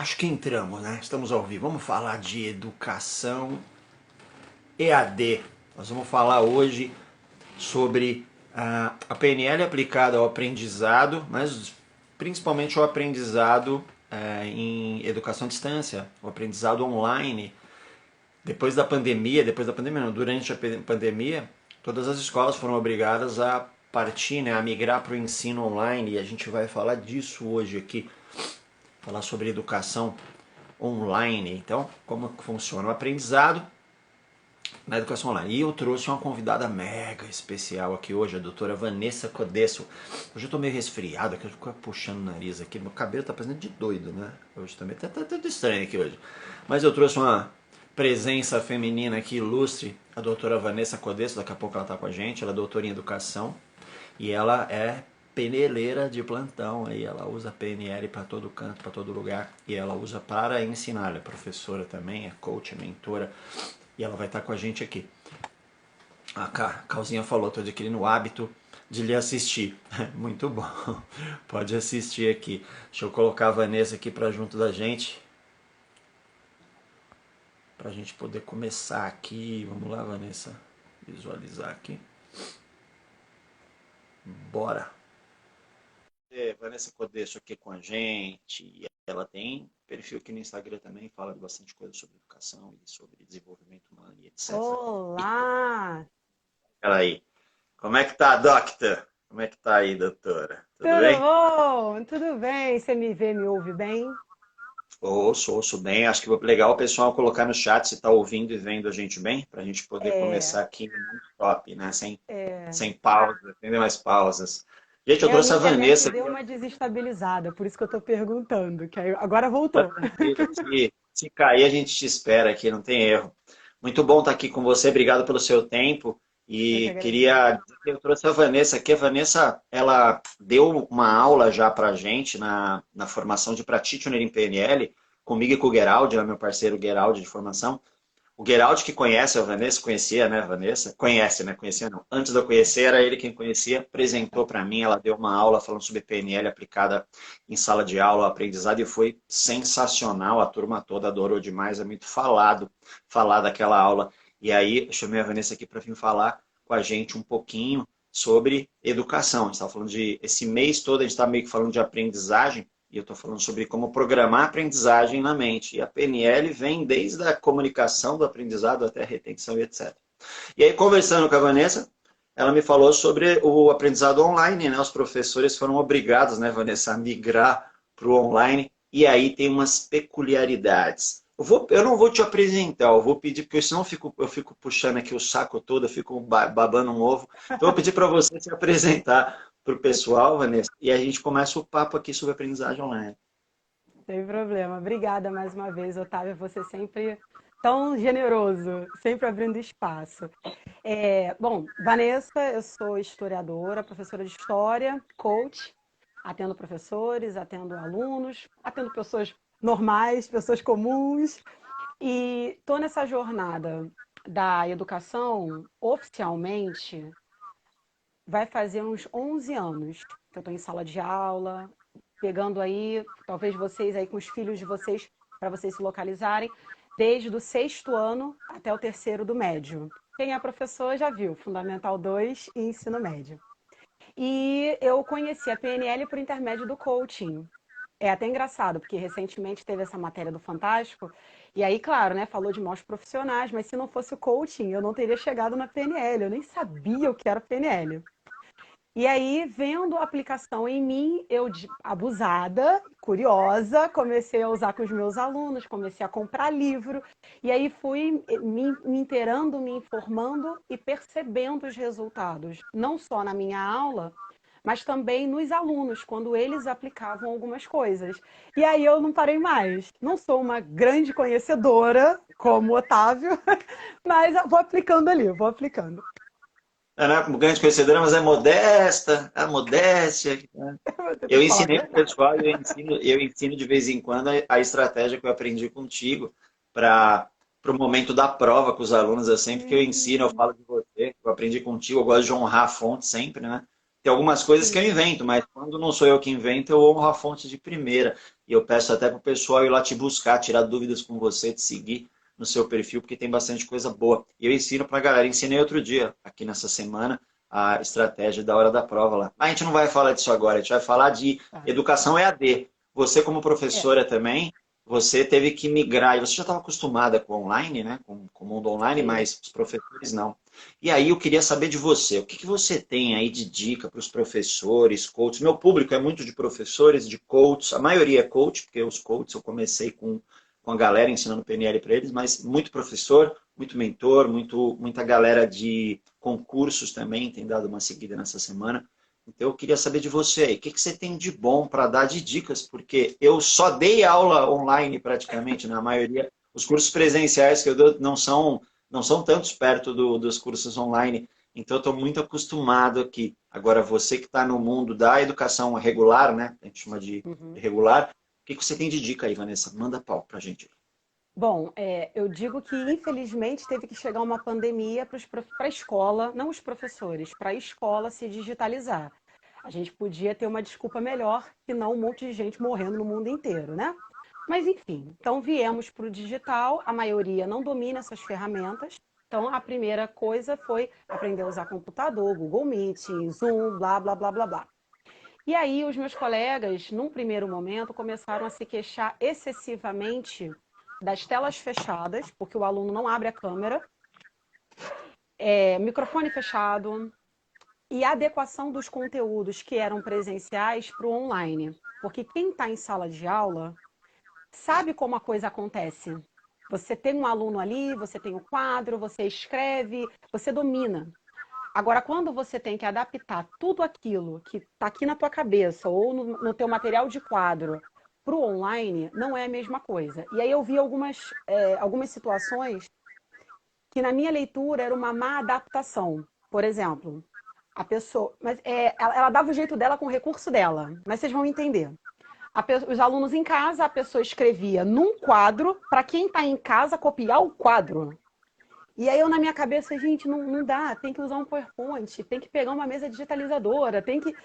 Acho que entramos, né? Estamos ao vivo. Vamos falar de educação EAD. Nós vamos falar hoje sobre a PNL aplicada ao aprendizado, mas principalmente ao aprendizado em educação à distância, o aprendizado online. Depois da pandemia não, durante a pandemia, todas as escolas foram obrigadas a partir, né, a migrar para o ensino online e a gente vai falar disso hoje aqui, falar sobre educação online. Então, como funciona o aprendizado na educação online. E eu trouxe uma convidada mega especial aqui hoje, a doutora Vanessa Codesso. Hoje eu tô meio resfriado, aqui eu fico puxando o nariz aqui, meu cabelo tá parecendo de doido, né? Hoje também tá tudo estranho aqui hoje. Mas eu trouxe uma presença feminina aqui ilustre, a doutora Vanessa Codesso, daqui a pouco ela tá com a gente, ela é doutora em educação e ela é peneleira de plantão, aí ela usa PNL para todo canto, para todo lugar, e ela usa para ensinar, ela é professora também, é coach, é mentora, e ela vai estar com a gente aqui. A Calzinha falou, estou adquirindo o hábito de lhe assistir. Muito bom, pode assistir aqui. Deixa eu colocar a Vanessa aqui para junto da gente, para a gente poder começar aqui. Vamos lá, Vanessa, visualizar aqui. Bora! Vanessa Codesso aqui com a gente. Ela tem perfil aqui no Instagram também, fala de bastante coisa sobre educação e sobre desenvolvimento humano e etc. Olá! Ela aí. Como é que tá, doctor? Como é que tá aí, doutora? Tudo Tudo bem? bom? Tudo bem? Você me vê, me ouve bem? Ouço bem. Acho que legal o pessoal colocar no chat se está ouvindo e vendo a gente bem, para a gente poder É, começar aqui no top, né? é. Sem pausa, sem mais pausas. Gente, eu A trouxe minha a internet Vanessa. deu uma desestabilizada, por isso que eu estou perguntando, agora Tá voltou. tranquilo. Se cair, a gente te espera aqui, não tem erro. Muito bom estar aqui com você, obrigado pelo seu tempo. Eu que E agradeço. queria dizer que eu trouxe a Vanessa aqui. A Vanessa, ela deu uma aula já para a gente na formação de Practitioner em PNL, comigo e com o Geraldi, é meu parceiro Geraldi de formação. O Geraldi que conhece a Vanessa, conhecia, né, Vanessa? Conhece, né? Conhecia não. Antes de eu conhecer, era ele quem conhecia, apresentou para mim, ela deu uma aula falando sobre PNL aplicada em sala de aula, aprendizado, e foi sensacional, a turma toda adorou demais, é muito falar daquela aula. E aí, eu chamei a Vanessa aqui para vir falar com a gente um pouquinho sobre educação. A gente estava falando de, esse mês todo, a gente está meio que falando de aprendizagem, e eu estou falando sobre como programar a aprendizagem na mente. E a PNL vem desde a comunicação do aprendizado até a retenção e etc. E aí, conversando com a Vanessa, ela me falou sobre o aprendizado online, né? Os professores foram obrigados, né, Vanessa, a migrar para o online. E aí tem umas peculiaridades. Eu não vou te apresentar, eu vou pedir, porque senão eu fico puxando aqui o saco todo, eu fico babando um ovo. Então, eu vou pedir para você se apresentar para o pessoal, Vanessa, e a gente começa o papo aqui sobre aprendizagem online. Sem problema. Obrigada mais uma vez, Otávio. Você sempre tão generoso, sempre abrindo espaço. Bom, Vanessa, eu sou historiadora, professora de história, coach, atendo professores, atendo alunos, atendo pessoas normais, pessoas comuns, e estou nessa jornada da educação oficialmente, vai fazer uns 11 anos que eu estou em sala de aula, pegando aí, talvez vocês aí com os filhos de vocês, para vocês se localizarem, desde o sexto ano até o terceiro do médio. Quem é professor já viu, Fundamental 2 e Ensino Médio. E eu conheci a PNL por intermédio do coaching. É até engraçado, porque recentemente teve essa matéria do Fantástico, e aí, claro, né, falou de maus profissionais, mas se não fosse o coaching, eu não teria chegado na PNL, eu nem sabia o que era PNL. E aí, vendo a aplicação em mim, eu, abusada, curiosa, comecei a usar com os meus alunos, comecei a comprar livro, e aí fui me inteirando, me informando e percebendo os resultados, não só na minha aula, mas também nos alunos, quando eles aplicavam algumas coisas. E aí eu não parei mais. Não sou uma grande conhecedora, como o Otávio, mas vou aplicando ali, vou aplicando. Ela não é uma grande conhecedora, mas é modesta, a modéstia. Né? Vou Eu tentar falar a ensinei para o verdade. pessoal, eu ensino de vez em quando a estratégia que eu aprendi contigo para o momento da prova com os alunos. É sempre que eu ensino, eu falo de você, eu aprendi contigo, eu gosto de honrar a fonte sempre, né? Tem algumas coisas que eu Sim. invento, mas quando não sou eu que invento, eu honro a fonte de primeira. E eu peço até para o pessoal ir lá te buscar, tirar dúvidas com você, te seguir no seu perfil, porque tem bastante coisa boa. E eu ensino para a galera, ensinei outro dia, aqui nessa semana, a estratégia da hora da prova lá. Mas a gente não vai falar disso agora, a gente vai falar de Tá. educação EAD. Você, como É, professora também, você teve que migrar, e você já estava acostumada com online, né? Com o mundo online, sim. mas os professores não. E aí eu queria saber de você, o que que você tem aí de dica para os professores, coaches? Meu público é muito de professores, de coaches, a maioria é coach, porque os coaches eu comecei com a galera ensinando PNL para eles, mas muito professor, muito mentor, muita galera de concursos também tem dado uma seguida nessa semana. Então eu queria saber de você aí, o que que você tem de bom para dar de dicas? Porque eu só dei aula online praticamente, na maioria. Os cursos presenciais que eu dou não são tantos perto dos cursos online. Então, eu estou muito acostumado aqui. Agora, você que está no mundo da educação regular, né? A gente chama de Uhum. regular. O que que você tem de dica aí, Vanessa? Manda pau pra gente. Bom, eu digo que infelizmente teve que chegar uma pandemia para a escola, não os professores, para a escola se digitalizar. A gente podia ter uma desculpa melhor que não um monte de gente morrendo no mundo inteiro, né? Mas enfim, então viemos para o digital, a maioria não domina essas ferramentas. Então a primeira coisa foi aprender a usar computador, Google Meet, Zoom, blá, blá, blá, blá, blá. E aí os meus colegas, num primeiro momento, começaram a se queixar excessivamente das telas fechadas, porque o aluno não abre a câmera, microfone fechado e a adequação dos conteúdos que eram presenciais para o online. Porque quem está em sala de aula sabe como a coisa acontece. Você tem um aluno ali, você tem o quadro, você escreve, você domina. Agora, quando você tem que adaptar tudo aquilo que está aqui na tua cabeça ou no teu material de quadro para o online, não é a mesma coisa. E aí eu vi algumas situações que na minha leitura era uma má adaptação. Por exemplo, a pessoa, mas ela dava o jeito dela com o recurso dela, mas vocês vão entender. Os alunos em casa, a pessoa escrevia num quadro para quem está em casa copiar o quadro. E aí eu na minha cabeça, gente, não dá, tem que usar um PowerPoint, tem que pegar uma mesa digitalizadora, tem que.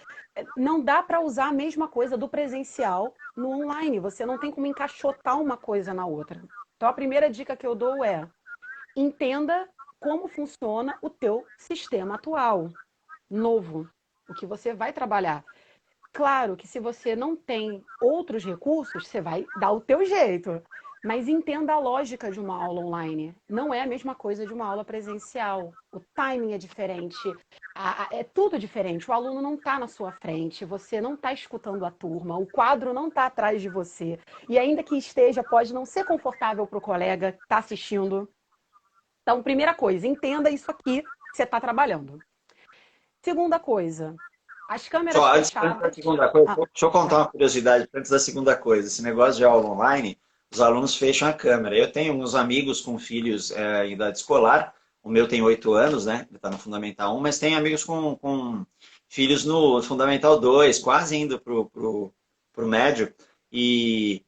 Não dá para usar a mesma coisa do presencial no online. Você não tem como encaixotar uma coisa na outra. Então a primeira dica que eu dou é entenda como funciona o teu sistema atual, novo, o que você vai trabalhar. Claro que se você não tem outros recursos, você vai dar o teu jeito. Mas entenda a lógica de uma aula online. Não é a mesma coisa de uma aula presencial. O timing é diferente, é tudo diferente. O aluno não está na sua frente, você não está escutando a turma, o quadro não está atrás de você. E ainda que esteja, pode não ser confortável para o colega que está assistindo. Então, primeira coisa, entenda isso aqui que você está trabalhando. Segunda coisa, as câmeras Só antes da fechadas. segunda coisa, Ah, deixa eu contar tá. uma curiosidade antes da segunda coisa. Esse negócio de aula online, os alunos fecham a câmera. Eu tenho uns amigos com filhos em idade escolar. O meu tem 8 anos, né? Ele está no Fundamental 1, mas tem amigos com filhos no Fundamental 2, quase indo pro médio. E,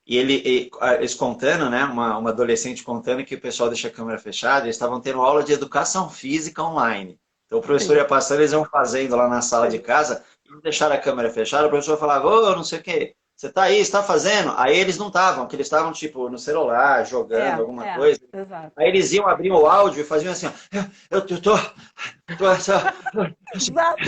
eles contando, né? Uma adolescente contando que o pessoal deixa a câmera fechada, eles estavam tendo aula de educação física online. Então o professor Sim, ia passando, eles iam fazendo lá na sala de sim. casa, e deixaram a câmera fechada, o professor falava, ô, não sei o quê, você tá aí, você está fazendo? Aí eles não estavam, porque eles estavam, tipo, no celular, jogando alguma coisa. Exato. Aí eles iam abrir o áudio e faziam assim, ó, eu Exato.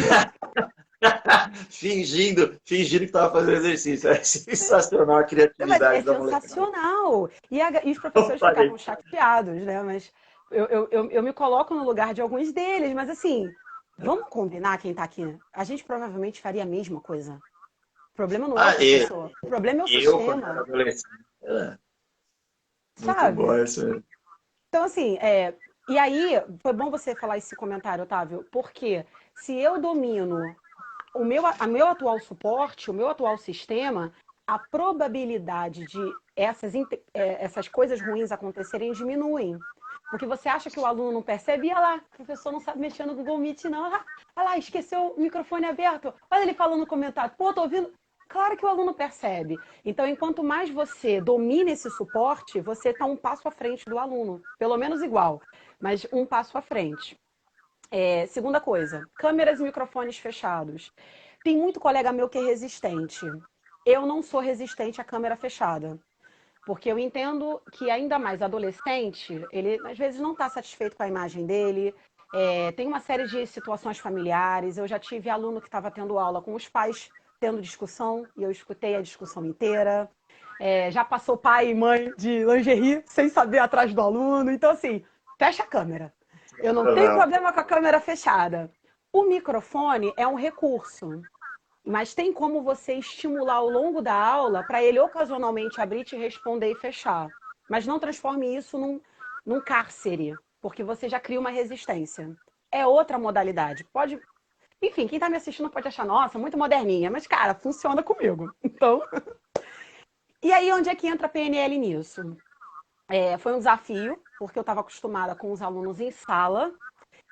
fingindo que estava fazendo exercício. É sensacional a Mas é criatividade da molecada. sensacional. E os Eu professores falei, ficavam chateados, né? Mas eu me coloco no lugar de alguns deles, mas assim, vamos combinar quem está aqui. A gente provavelmente faria a mesma coisa. O problema não é o ah, professor, o problema é o eu, quando era sistema, adolescente, muito bom sabe? essa. Então, assim, e aí, foi bom você falar esse comentário, Otávio, porque se eu domino meu atual suporte, o meu atual sistema, a probabilidade de essas coisas ruins acontecerem diminuem. Porque você acha que o aluno não percebe, e olha lá, o professor não sabe mexer no Google Meet, não. Olha lá, esqueceu o microfone aberto. Olha ele falando no comentário. Pô, tô ouvindo. Claro que o aluno percebe. Então, enquanto mais você domina esse suporte, você está um passo à frente do aluno. Pelo menos igual, mas um passo à frente. Segunda coisa, câmeras e microfones fechados. Tem muito colega meu que é resistente. Eu não sou resistente à câmera fechada. Porque eu entendo que ainda mais adolescente, ele às vezes não está satisfeito com a imagem dele, tem uma série de situações familiares. Eu já tive aluno que estava tendo aula com os pais tendo discussão e eu escutei a discussão inteira. Já passou pai e mãe de lingerie sem saber atrás do aluno. Então, assim, fecha a câmera. Eu não tenho problema com a câmera fechada. O microfone é um recurso. Mas tem como você estimular ao longo da aula para ele ocasionalmente abrir, te responder e fechar. Mas não transforme isso num cárcere, porque você já cria uma resistência. É outra modalidade. Pode. Enfim, quem está me assistindo pode achar, nossa, muito moderninha, mas, cara, funciona comigo. Então. E aí, onde é que entra a PNL nisso? Foi um desafio, porque eu estava acostumada com os alunos em sala,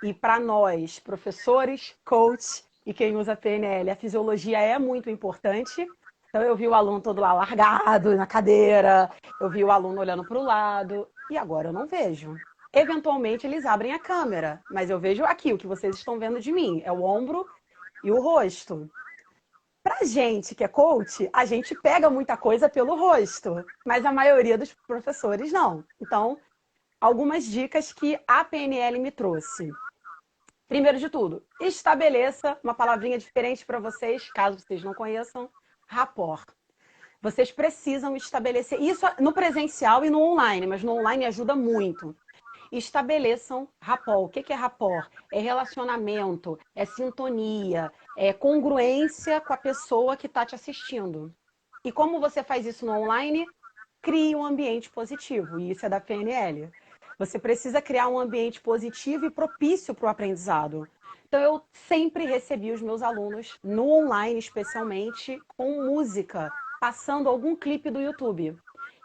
e para nós, professores, coach e quem usa PNL, a fisiologia é muito importante. Então eu vi o aluno todo lá largado na cadeira, eu vi o aluno olhando para o lado, e agora eu não vejo. Eventualmente eles abrem a câmera, mas eu vejo aqui o que vocês estão vendo de mim, é o ombro e o rosto. Pra gente que é coach, a gente pega muita coisa pelo rosto, mas a maioria dos professores não. Então, algumas dicas que a PNL me trouxe. Primeiro de tudo, estabeleça uma palavrinha diferente para vocês, caso vocês não conheçam, rapport. Vocês precisam estabelecer isso no presencial e no online, mas no online ajuda muito. Estabeleçam rapport. O que é rapport? É relacionamento, é sintonia, é congruência com a pessoa que está te assistindo. E como você faz isso no online? Crie um ambiente positivo, e isso é da PNL. Você precisa criar um ambiente positivo e propício para o aprendizado. Então, eu sempre recebi os meus alunos, no online especialmente, com música, passando algum clipe do YouTube.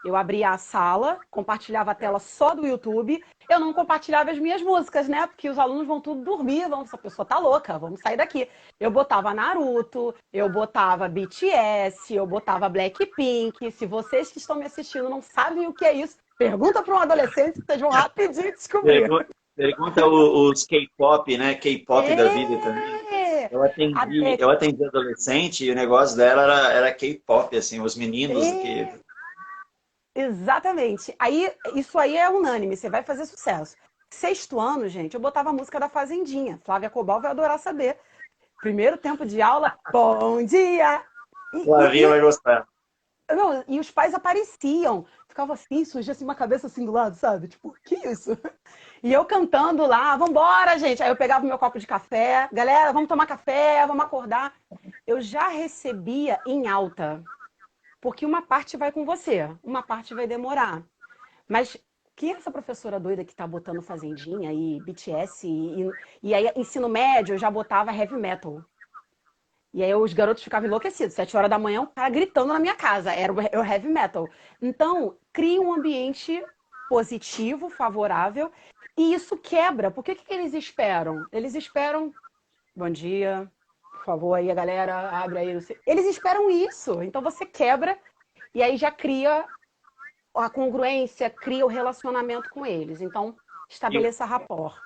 Eu abria a sala, compartilhava a tela só do YouTube. Eu não compartilhava as minhas músicas, né? Porque os alunos vão tudo dormir, essa pessoa tá louca, vamos sair daqui. Eu botava Naruto, eu botava BTS, eu botava Blackpink. Se vocês que estão me assistindo não sabem o que é isso, pergunta para um adolescente, vocês vão rapidinho descobrir. Pergunta os K-pop, né? K-pop da vida também. Eu atendi adolescente e o negócio dela era K-pop, assim, os meninos que... Exatamente. Aí, isso aí é unânime, você vai fazer sucesso. Sexto ano, gente, eu botava a música da Fazendinha. Flávia Cobal vai adorar saber. Primeiro tempo de aula, bom dia! Flavinha vai gostar. Não, e os pais apareciam. Ficava assim, surgia assim uma cabeça assim do lado, sabe? Tipo, que isso? E eu cantando lá, vambora, gente. Aí eu pegava meu copo de café. Galera, vamos tomar café, vamos acordar. Eu já recebia em alta. Porque uma parte vai com você, uma parte vai demorar. Mas quem é essa professora doida que tá botando Fazendinha e BTS e aí ensino médio eu já botava heavy metal. E aí os garotos ficavam enlouquecidos. 7 horas da manhã, o cara gritando na minha casa. Era o heavy metal. Então, cria um ambiente positivo, favorável, e isso quebra. Por que eles esperam? Eles esperam, bom dia, por favor, aí a galera abre aí. Eles esperam isso. Então você quebra e aí já cria a congruência, cria o relacionamento com eles. Então, E estabeleça rapport.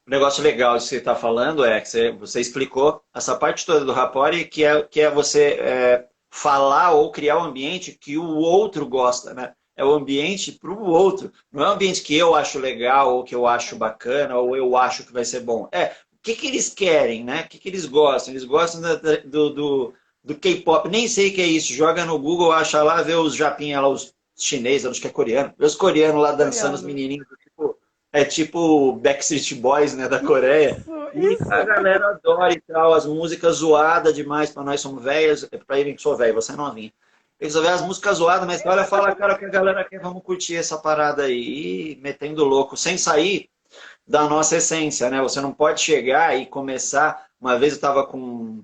o negócio legal que você está falando é que você explicou essa parte toda do rapport, que é você falar ou criar um ambiente que o outro gosta, né? É o ambiente para o outro. Não é um ambiente que eu acho legal, ou que eu acho bacana, ou eu acho que vai ser bom. O que eles querem, né? O que eles gostam? Eles gostam do K-pop. Nem sei o que é isso. Joga no Google, acha lá, vê os japinha lá, os chineses, acho que é coreano. Vê os coreanos lá dançando, os menininhos. Tipo Backstreet Boys, né, da Coreia. E Isso. a galera adora e tal, as músicas zoadas demais, para nós somos velhos, para ele que sou velho, você é novinho. Eles ouvem as músicas zoadas, mas olha, fala, cara, o que a galera quer, vamos curtir essa parada aí, e metendo louco, sem sair da nossa essência, né? Você não pode chegar e começar. Uma vez eu estava com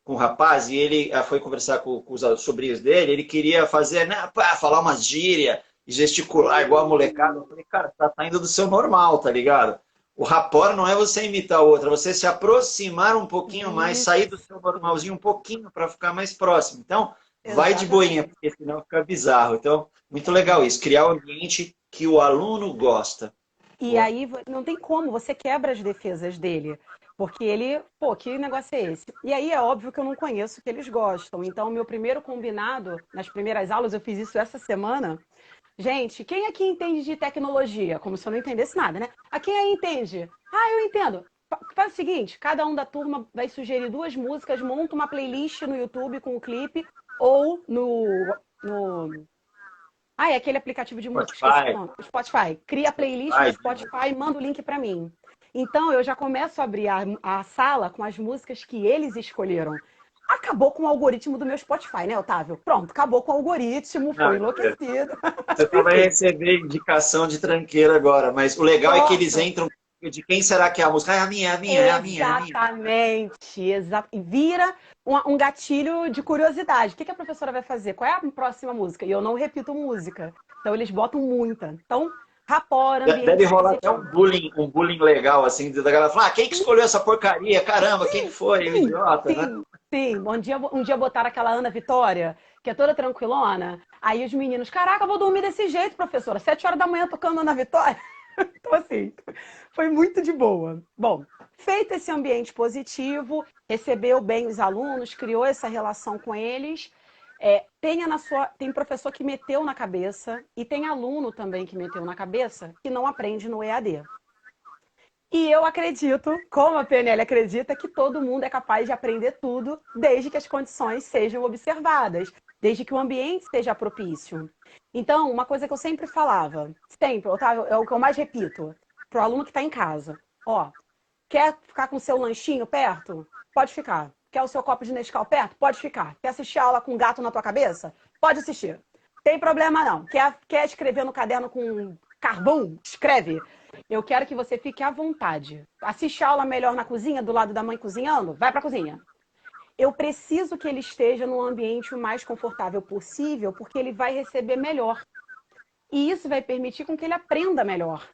um rapaz e ele foi conversar com os sobrinhos dele, ele queria fazer, né, falar umas gírias, e gesticular igual a molecada. Eu falei, cara, tá indo do seu normal, tá ligado? O rapport não é você imitar o outro, é você se aproximar um pouquinho mais, sair do seu normalzinho um pouquinho para ficar mais próximo. Então, vai de boinha, porque senão fica bizarro. Então, muito legal isso, criar um ambiente que o aluno gosta. E aí não tem como, você quebra as defesas dele. Porque ele, pô, que negócio é esse? E aí é óbvio que eu não conheço o que eles gostam. Então, meu primeiro combinado, nas primeiras aulas, eu fiz isso essa semana. Gente, quem aqui entende de tecnologia? Como se eu não entendesse nada, né? A quem aí entende? Ah, eu entendo. Faz o seguinte, cada um da turma vai sugerir 2 músicas, monta uma playlist no YouTube com o clipe ou no é aquele aplicativo de música, esqueci o Spotify, nome. Spotify. Cria a playlist no Spotify, Spotify e manda o link para mim. Então eu já começo a abrir a sala com as músicas que eles escolheram. Acabou com o algoritmo do meu Spotify, né, Otávio? Pronto, acabou com o algoritmo, foi não, enlouquecido. você só vai Enfim, receber indicação de tranqueira agora, mas o legal é que eles pronto. entram de quem será que é a música? Ah, é a minha, é a minha, é a minha, é a minha. Exatamente, e vira um gatilho de curiosidade. O que a professora vai fazer? Qual é a próxima música? E eu não repito música. Então eles botam muita. Então, rapor, Deve ambiente rolar até positivo. um bullying legal, assim, da galera falar, ah, quem que escolheu essa porcaria? Caramba, quem que foi? O Sim, idiota, né? sim, sim. Um dia botaram aquela Ana Vitória, que é toda tranquilona. Aí os meninos, caraca, eu vou dormir desse jeito, professora. 7 horas da manhã tocando Ana Vitória. Então, assim, foi muito de boa. Bom, feito esse ambiente positivo, recebeu bem os alunos, criou essa relação com eles. Tem professor que meteu na cabeça e tem aluno também que meteu na cabeça que não aprende no EAD. E eu acredito, como a PNL acredita, que todo mundo é capaz de aprender tudo, desde que as condições sejam observadas, desde que o ambiente seja propício. Então, uma coisa que eu sempre falava, sempre, Otávio, é o que eu mais repito, para o aluno que está em casa. Ó, quer ficar com o seu lanchinho perto? Pode ficar. Quer o seu copo de Nescau perto? Pode ficar. Quer assistir a aula com um gato na tua cabeça? Pode assistir. Tem problema não. Quer escrever no caderno com carvão? Escreve. Eu quero que você fique à vontade. Assiste a aula melhor na cozinha, do lado da mãe cozinhando? Vai para a cozinha. Eu preciso que ele esteja num ambiente o mais confortável possível, porque ele vai receber melhor. E isso vai permitir com que ele aprenda melhor.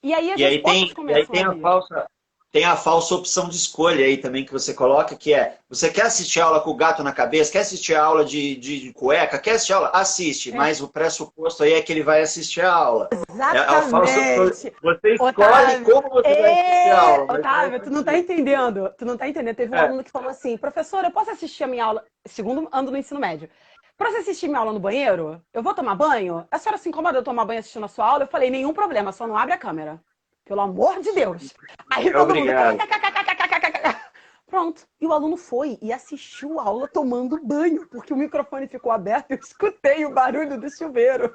E aí as respostas E aí começam a vir. tem a falsa opção de escolha aí também que você coloca, que é, você quer assistir aula com o gato na cabeça, quer assistir a aula de cueca, quer assistir a aula? Assiste, É, mas o pressuposto aí é que ele vai assistir a aula. É a falsa opção. exatamente. Você escolhe Otávio, como você vai assistir a aula, mas vai Otávio, tu não tá assistir. entendendo. Tu não tá entendendo. Teve um É, aluno que falou assim, professor, eu posso assistir a minha aula, segundo ano do ensino médio. Posso assistir minha aula no banheiro? Eu vou tomar banho? A senhora se incomoda eu tomar banho assistindo a sua aula? Eu falei, nenhum problema, só não abre a câmera. Pelo amor de Deus. Aí é todo mundo. obrigado. Pronto. E o aluno foi e assistiu a aula tomando banho, porque o microfone ficou aberto e eu escutei o barulho do chuveiro.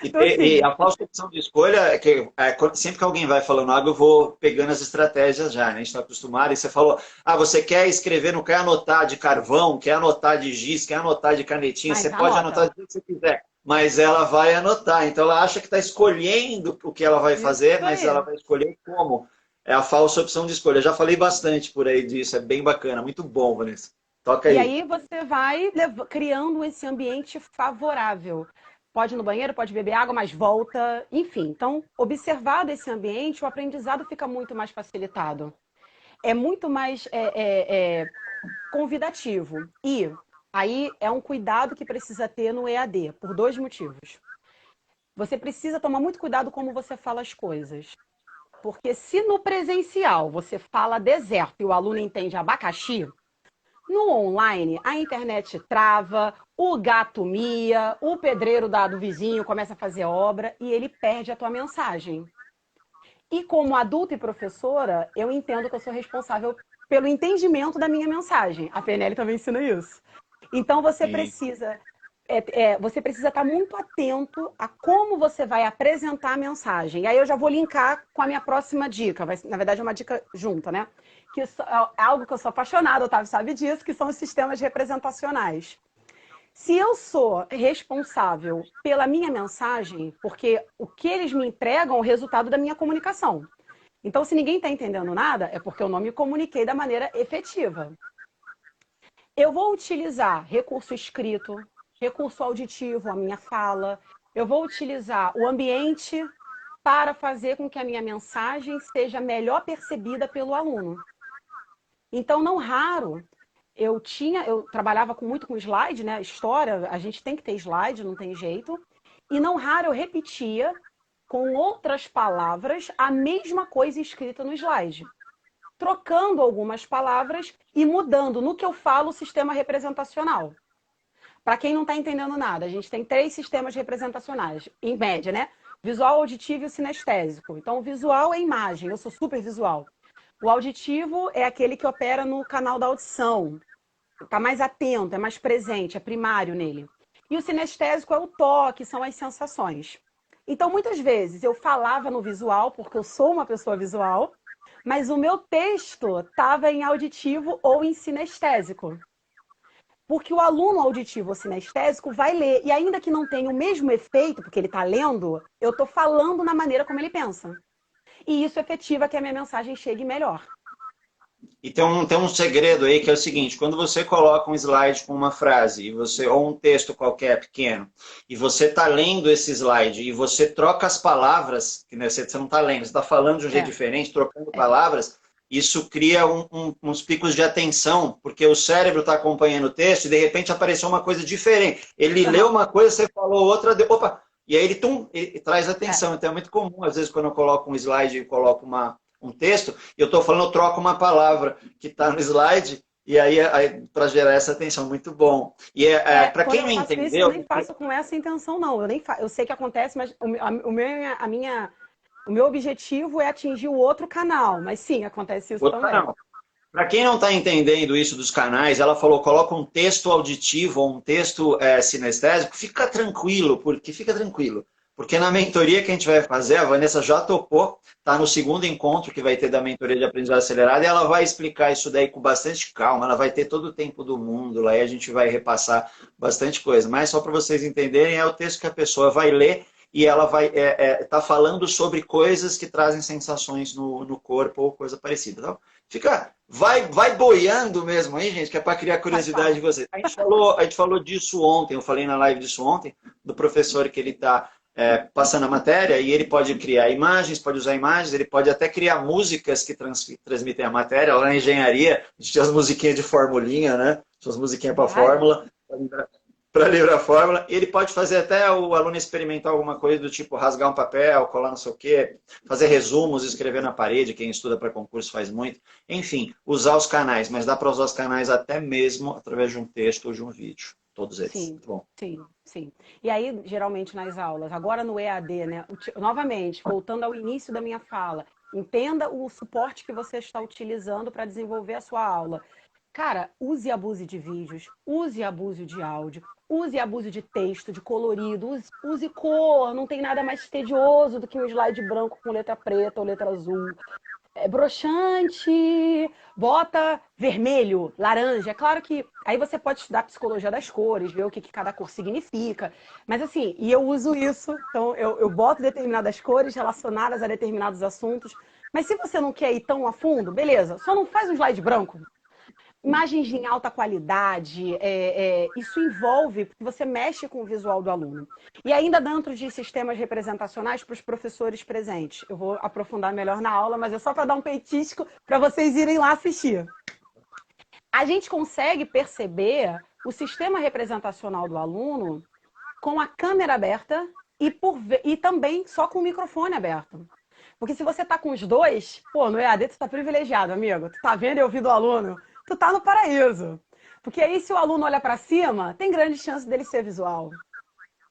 Então, E assim, a falsa opção de escolha é que sempre que alguém vai falando algo, eu vou pegando as estratégias já, né? A gente está acostumado. E você falou, ah, você quer escrever, não quer anotar de carvão, quer anotar de giz, quer anotar de canetinha, você mas pode anotar anota. do que você quiser, mas ela vai anotar. Então ela acha que está escolhendo o que ela vai Isso fazer, mas ela aí. vai escolher como. É a falsa opção de escolha. Eu já falei bastante por aí disso, é bem bacana, muito bom, Vanessa. Toca E aí. aí você vai criando esse ambiente favorável. Pode ir no banheiro, pode beber água, mas volta. Enfim, então, observado esse ambiente, o aprendizado fica muito mais facilitado. É muito mais convidativo. E aí é um cuidado que precisa ter no EAD, por 2 motivos. Você precisa tomar muito cuidado como você fala as coisas. Porque se no presencial você fala deserto e o aluno entende abacaxi, no online, a internet trava, o gato mia, o pedreiro do vizinho começa a fazer obra e ele perde a tua mensagem. E como adulta e professora, eu entendo que eu sou responsável pelo entendimento da minha mensagem. A PNL também ensina isso. Então Sim. você precisa estar muito atento a como você vai apresentar a mensagem. E aí eu já vou linkar com a minha próxima dica. Na verdade, é uma dica junta, né? Que é algo que eu sou apaixonada, Otávio sabe disso, que são os sistemas representacionais. Se eu sou responsável pela minha mensagem, porque o que eles me entregam é o resultado da minha comunicação. Então, se ninguém está entendendo nada, é porque eu não me comuniquei da maneira efetiva. Eu vou utilizar recurso escrito, recurso auditivo, a minha fala. Eu vou utilizar o ambiente para fazer com que a minha mensagem seja melhor percebida pelo aluno. Então, não raro, eu trabalhava muito com slide, né? História, a gente tem que ter slide, não tem jeito. E não raro eu repetia com outras palavras a mesma coisa escrita no slide, trocando algumas palavras e mudando no que eu falo o sistema representacional. Para quem não está entendendo nada, a gente tem 3 sistemas representacionais, em média, né? Visual, auditivo e o sinestésico. Então, o visual é imagem, eu sou super visual. O auditivo é aquele que opera no canal da audição, está mais atento, é mais presente, é primário nele. E o sinestésico é o toque, são as sensações. Então, muitas vezes, eu falava no visual, porque eu sou uma pessoa visual, mas o meu texto estava em auditivo ou em sinestésico. Porque o aluno auditivo ou sinestésico vai ler, e ainda que não tenha o mesmo efeito, porque ele está lendo, eu estou falando na maneira como ele pensa. E isso efetiva que a minha mensagem chegue melhor. E tem um segredo aí que é o seguinte, quando você coloca um slide com uma frase, e você, ou um texto qualquer pequeno, e você está lendo esse slide, e você troca as palavras, que você não está lendo, você está falando de um jeito diferente, trocando palavras, isso cria uns picos de atenção, porque o cérebro está acompanhando o texto e de repente apareceu uma coisa diferente. Ele leu uma coisa, você falou outra, opa, e aí ele traz atenção. Então é muito comum, às vezes, quando eu coloco um slide e coloco um texto, e eu estou falando, eu troco uma palavra que está no slide, e aí para gerar essa atenção, muito bom. E para quem não entendeu... Isso, eu nem faço com essa intenção, não. Eu sei que acontece, mas o meu objetivo é atingir o outro canal, mas sim, acontece isso também. Para quem não está entendendo isso dos canais, ela falou, coloca um texto auditivo ou um texto sinestésico, fica tranquilo, porque na mentoria que a gente vai fazer, a Vanessa já topou, está no segundo encontro que vai ter da mentoria de aprendizagem acelerada, e ela vai explicar isso daí com bastante calma, ela vai ter todo o tempo do mundo lá, e a gente vai repassar bastante coisa. Mas só para vocês entenderem, é o texto que a pessoa vai ler, e ela vai tá falando sobre coisas que trazem sensações no corpo ou coisa parecida. Então, vai boiando mesmo aí, gente, que é para criar curiosidade de vocês. A gente falou disso ontem, eu falei na live disso ontem, do professor que ele está passando a matéria, e ele pode criar imagens, pode usar imagens, ele pode até criar músicas que transmitem a matéria. Lá na engenharia, a gente tinha as musiquinhas de formulinha, né? As musiquinhas para fórmula, para livrar a fórmula. Ele pode fazer até o aluno experimentar alguma coisa do tipo rasgar um papel, colar não sei o quê, fazer resumos, escrever na parede, quem estuda para concurso faz muito. Enfim, usar os canais, mas dá para usar os canais até mesmo através de um texto ou de um vídeo. Todos eles. Sim, bom. sim. E aí, geralmente nas aulas, agora no EAD, né? Novamente, voltando ao início da minha fala, entenda o suporte que você está utilizando para desenvolver a sua aula. Cara, use e abuse de vídeos, use e abuse de áudio, use e abuse de texto, de colorido, use cor, não tem nada mais tedioso do que um slide branco com letra preta ou letra azul. É broxante, bota vermelho, laranja. É claro que aí você pode estudar psicologia das cores, ver o que cada cor significa. Mas assim, e eu uso isso, então eu boto determinadas cores relacionadas a determinados assuntos. Mas se você não quer ir tão a fundo, beleza, só não faz um slide branco. Imagens em alta qualidade, isso envolve, porque você mexe com o visual do aluno. E ainda dentro de sistemas representacionais para os professores presentes. Eu vou aprofundar melhor na aula, mas é só para dar um peitisco para vocês irem lá assistir. A gente consegue perceber o sistema representacional do aluno com a câmera aberta e também só com o microfone aberto. Porque se você está com os dois, no EAD tu está privilegiado, amigo. Tu está vendo e ouvindo o aluno, tu tá no paraíso. Porque aí, se o aluno olha para cima, tem grande chance dele ser visual.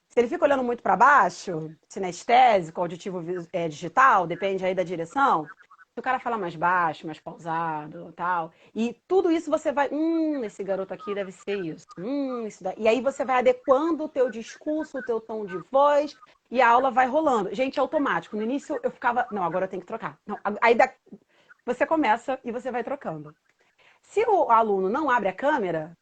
Se ele fica olhando muito para baixo, sinestésico, auditivo digital, depende aí da direção, se o cara fala mais baixo, mais pausado, tal, e tudo isso você vai, esse garoto aqui deve ser isso, isso daí. E aí você vai adequando o teu discurso, o teu tom de voz, e a aula vai rolando. Gente, é automático. No início eu ficava, não, agora eu tenho que trocar. Não, aí você começa e você vai trocando. Se o aluno não abre a câmera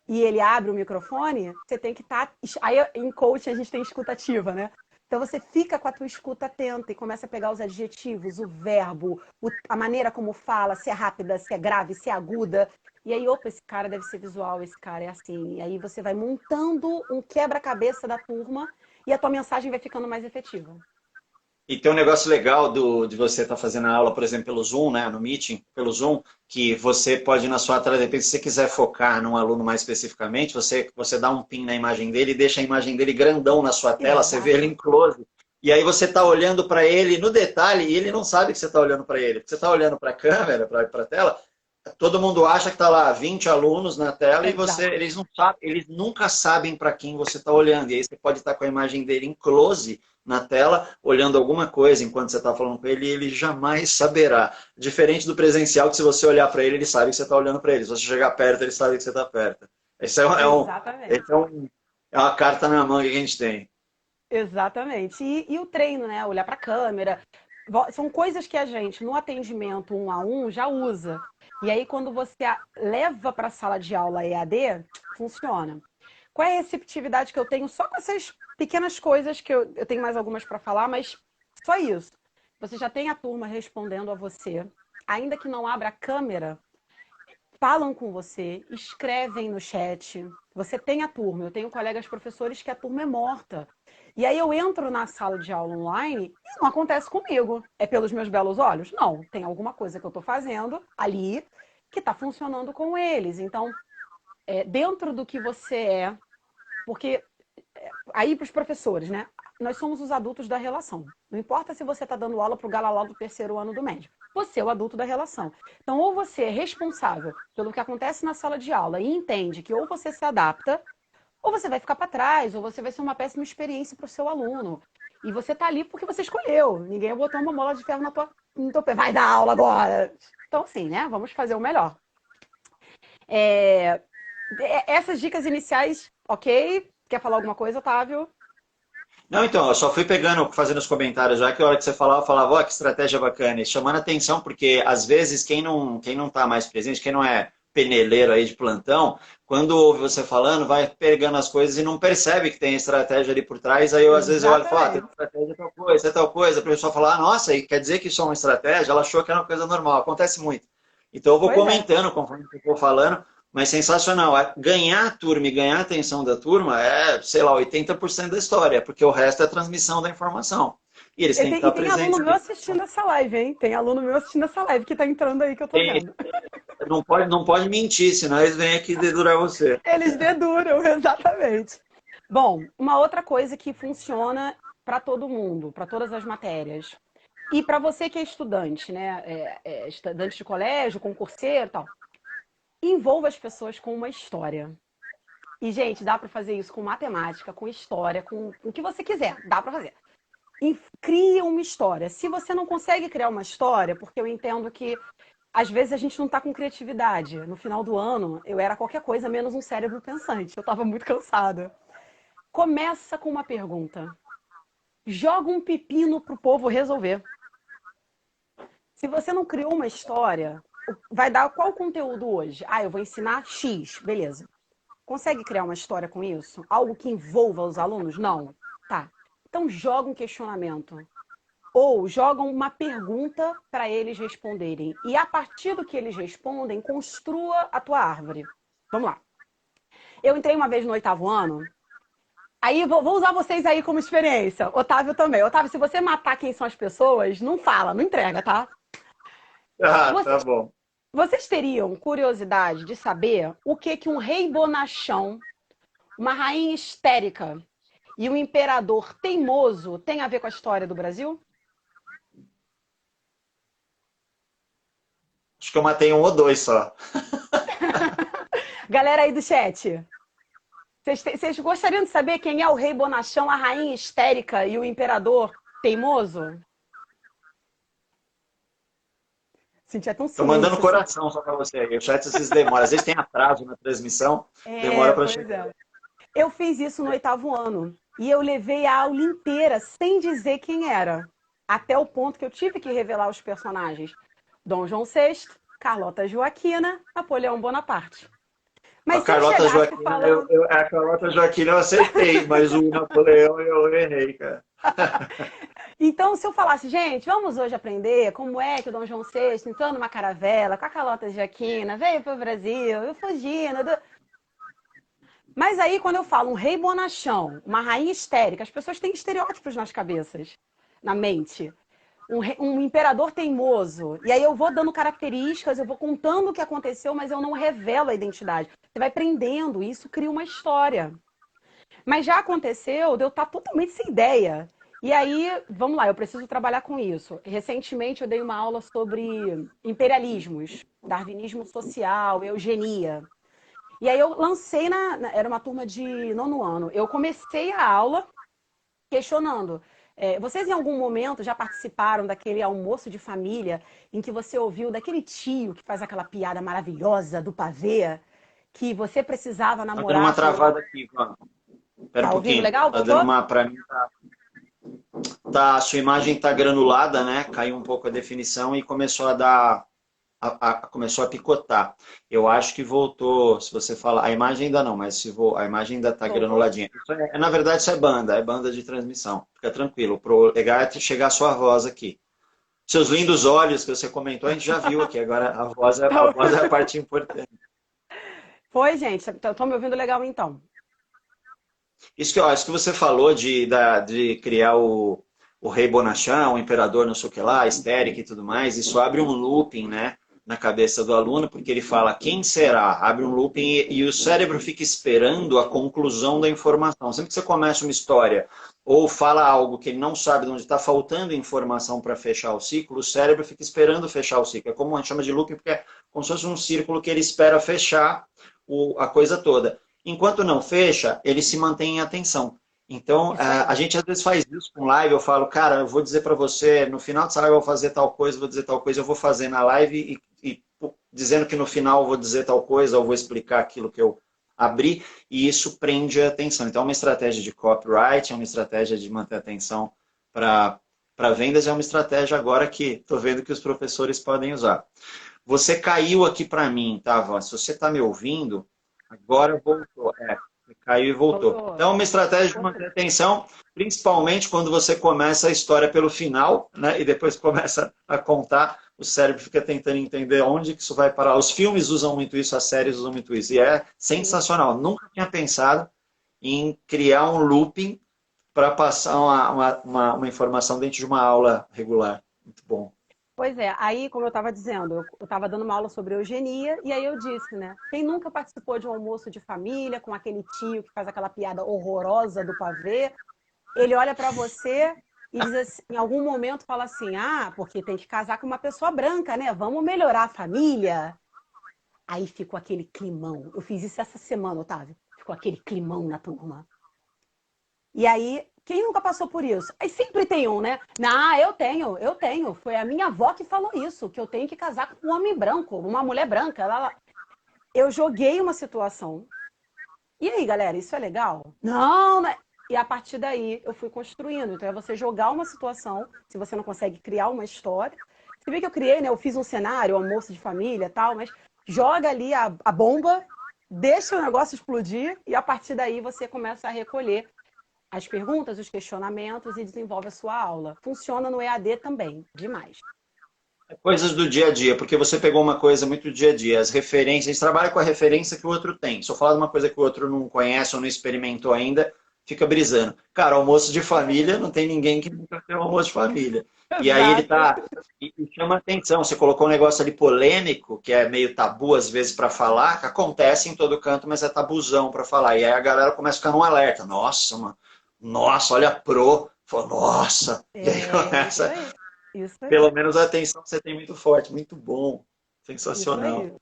e ele abre o microfone, você tem que estar... Aí em coaching a gente tem escutativa, né? Então você fica com a tua escuta atenta e começa a pegar os adjetivos, o verbo, a maneira como fala, se é rápida, se é grave, se é aguda. E aí, opa, esse cara deve ser visual, esse cara é assim. E aí você vai montando um quebra-cabeça da turma e a tua mensagem vai ficando mais efetiva. E tem um negócio legal de você estar fazendo a aula, por exemplo, pelo Zoom, né, no Meeting, pelo Zoom, que você pode, na sua tela, de repente, se você quiser focar num aluno mais especificamente, você dá um pin na imagem dele e deixa a imagem dele grandão na sua tela, você vê ele em close. E aí você está olhando para ele no detalhe e ele não sabe que você está olhando para ele. Porque você está olhando para a câmera, para a tela, todo mundo acha que está lá 20 alunos na tela e Exato. eles não sabem, eles nunca sabem para quem você está olhando. E aí você pode estar com a imagem dele em close na tela, olhando alguma coisa enquanto você está falando com ele, e ele jamais saberá. Diferente do presencial, que se você olhar para ele, ele sabe que você está olhando para ele. Se você chegar perto, ele sabe que você está perto. Esse Exatamente. é uma carta na manga que a gente tem. Exatamente. E o treino, né? Olhar para a câmera. São coisas que a gente, no atendimento um a um, já usa. E aí, quando você leva para a sala de aula EAD, funciona. Qual é a receptividade que eu tenho só com essas pequenas coisas que eu tenho mais algumas para falar, mas só isso. Você já tem a turma respondendo a você, ainda que não abra a câmera, falam com você, escrevem no chat. Você tem a turma, eu tenho colegas professores que a turma é morta. E aí eu entro na sala de aula online e não acontece comigo. É pelos meus belos olhos? Não, tem alguma coisa que eu estou fazendo ali que está funcionando com eles. Então, dentro do que você é, porque aí para os professores, né? Nós somos os adultos da relação. Não importa se você está dando aula para o galalá do terceiro ano do médio. Você é o adulto da relação. Então, ou você é responsável pelo que acontece na sala de aula e entende que ou você se adapta, ou você vai ficar para trás, ou você vai ser uma péssima experiência para o seu aluno. E você está ali porque você escolheu. Ninguém botou uma mola de ferro no teu pé. Vai dar aula agora! Então, assim, né? Vamos fazer o melhor. É, essas dicas iniciais, ok? Quer falar alguma coisa, Otávio? Não, então, eu só fui pegando, fazendo os comentários já, que a hora que você falava, eu falava, ó, que estratégia bacana, e chamando atenção, porque às vezes quem não tá mais presente, quem não é peneleiro aí de plantão, quando ouve você falando, vai pegando as coisas e não percebe que tem estratégia ali por trás, aí eu às vezes eu olho e falo, ah, tem Exatamente. estratégia é tal coisa, a pessoa fala, ah, nossa, e quer dizer que isso é uma estratégia? Ela achou que era uma coisa normal, acontece muito. Então eu vou Pois é. comentando conforme eu vou falando, mas sensacional. Ganhar a turma e ganhar a atenção da turma é, sei lá, 80% da história, porque o resto é a transmissão da informação. E eles têm que E estar tem aluno presentes meu ali. assistindo essa live, hein? Tem aluno meu assistindo essa live que tá entrando aí que eu tô Tem- vendo. não pode mentir, senão eles vêm aqui dedurar você. Eles deduram, exatamente. Bom, uma outra coisa que funciona para todo mundo, para todas as matérias. E para você que é estudante, né? Estudante de colégio, concurseiro e tal. Envolva as pessoas com uma história. E, gente, dá para fazer isso com matemática, com história, com o que você quiser. Dá para fazer. E crie uma história. Se você não consegue criar uma história, porque eu entendo que às vezes a gente não está com criatividade. No final do ano, eu era qualquer coisa menos um cérebro pensante. Eu estava muito cansada. Começa com uma pergunta. Joga um pepino pro povo resolver. Se você não criou uma história, vai dar qual conteúdo hoje? Ah, eu vou ensinar X, beleza. Consegue criar uma história com isso? Algo que envolva os alunos? Não. Tá. Então joga um questionamento. Ou jogam uma pergunta para eles responderem. E a partir do que eles respondem, construa a tua árvore. Vamos lá. Eu entrei uma vez no oitavo ano. Aí vou usar vocês aí como experiência. Otávio também. Otávio, se você matar quem são as pessoas, não fala, não entrega, tá? Ah, tá Vocês, bom. vocês teriam curiosidade de saber o que que um rei bonachão, uma rainha histérica e um imperador teimoso tem a ver com a história do Brasil? Acho que eu matei um ou dois só. Galera aí do chat, vocês gostariam de saber quem é o rei bonachão, a rainha histérica e o imperador teimoso? Senti até um Tô mandando silêncio assim. coração só para você aí. O chat às vezes demora. Às vezes tem atraso na transmissão, demora É, para pois chegar. é. Eu fiz isso no oitavo ano e eu levei a aula inteira sem dizer quem era, até o ponto que eu tive que revelar os personagens: Dom João VI, Carlota Joaquina, Napoleão Bonaparte. A Mas se eu Carlota chegasse Joaquina, falando. a Carlota Joaquina eu acertei, mas o Napoleão eu errei, cara. Então, se eu falasse, gente, vamos hoje aprender como é que o Dom João VI entrou numa caravela com a Carlota Joaquina, veio para o Brasil, eu fugindo. Mas aí, quando eu falo um rei bonachão, uma rainha histérica, as pessoas têm estereótipos nas cabeças, na mente. Um imperador teimoso. E aí eu vou dando características, eu vou contando o que aconteceu, mas eu não revelo a identidade. Você vai prendendo, e isso cria uma história. Mas já aconteceu de eu estar totalmente sem ideia. E aí, vamos lá, eu preciso trabalhar com isso. Recentemente eu dei uma aula sobre imperialismos, darwinismo social, eugenia. E aí eu lancei era uma turma de nono ano. Eu comecei a aula questionando. Vocês em algum momento já participaram daquele almoço de família em que você ouviu daquele tio que faz aquela piada maravilhosa do pavê, que você precisava Tá dando uma namorar com... travada aqui, Ivan. Espera um Tá ouvindo pouquinho. legal? Tá dando Voltou? uma, para mim, a sua imagem tá granulada, né? Caiu um pouco a definição e começou a dar, começou a picotar. Eu acho que voltou, se você falar, a imagem ainda não, mas se a imagem ainda tá Voltou? granuladinha. Na verdade, isso é banda de transmissão. Fica tranquilo. Pro legal é chegar a sua voz aqui. Seus lindos olhos que você comentou, a gente já viu aqui. Agora a voz é a parte importante. Foi, gente. Estão me ouvindo legal então? Isso que você falou de criar o rei bonachão, o imperador não sei o que lá, histérica e tudo mais, isso abre um looping, né, na cabeça do aluno, porque ele fala, quem será? Abre um looping e o cérebro fica esperando a conclusão da informação. Sempre que você começa uma história ou fala algo que ele não sabe de onde está faltando informação para fechar o ciclo, o cérebro fica esperando fechar o ciclo. É como a gente chama de looping, porque é como se fosse um círculo que ele espera fechar a coisa toda. Enquanto não fecha, ele se mantém em atenção. Então, Isso aí. a gente às vezes faz isso com live, eu falo, cara, eu vou dizer para você, no final dessa live eu vou fazer tal coisa, vou dizer tal coisa, eu vou fazer na live dizendo que no final eu vou dizer tal coisa, ou vou explicar aquilo que eu abri, e isso prende a atenção. Então, é uma estratégia de copyright, é uma estratégia de manter a atenção para vendas, é uma estratégia agora que estou vendo que os professores podem usar. Você caiu aqui para mim, tá, Van? Se você está me ouvindo, agora voltou. Caiu e voltou. Voltou. Então, uma estratégia de manter atenção, principalmente quando você começa a história pelo final, né? E depois começa a contar, o cérebro fica tentando entender onde que isso vai parar. Os filmes usam muito isso, as séries usam muito isso. E é sensacional. Nunca tinha pensado em criar um looping para passar uma informação dentro de uma aula regular. Muito bom. Pois é, aí, como eu estava dizendo, eu estava dando uma aula sobre eugenia, e aí eu disse, né? Quem nunca participou de um almoço de família com aquele tio que faz aquela piada horrorosa do pavê, ele olha para você e diz assim, em algum momento fala assim: ah, porque tem que casar com uma pessoa branca, né? Vamos melhorar a família. Aí ficou aquele climão. Eu fiz isso essa semana, Otávio. Ficou aquele climão na turma. E aí, quem nunca passou por isso? Aí sempre tem um, né? Não, eu tenho. Foi a minha avó que falou isso, que eu tenho que casar com um homem branco, uma mulher branca. Eu joguei uma situação. E aí, galera, isso é legal? Não, né? E a partir daí eu fui construindo. Então é você jogar uma situação, se você não consegue criar uma história. Você vê que eu criei, né? Eu fiz um cenário, um almoço de família e tal, mas joga ali a bomba, deixa o negócio explodir e a partir daí você começa a recolher as perguntas, os questionamentos e desenvolve a sua aula. Funciona no EAD também, demais. Coisas do dia a dia, porque você pegou uma coisa muito do dia a dia, as referências, a gente trabalha com a referência que o outro tem. Se eu falar de uma coisa que o outro não conhece ou não experimentou ainda, fica brisando. Cara, almoço de família, não tem ninguém que nunca tem um almoço de família. E aí ele Exato. tá. E chama atenção, você colocou um negócio ali polêmico, que é meio tabu às vezes para falar, que acontece em todo canto, mas é tabuzão para falar. E aí a galera começa a ficar num alerta. Nossa, mano, nossa, olha a pro. Fala, nossa. E aí É isso começa. aí. Isso aí. Pelo menos a atenção que você tem muito forte, muito bom, Isso sensacional. aí.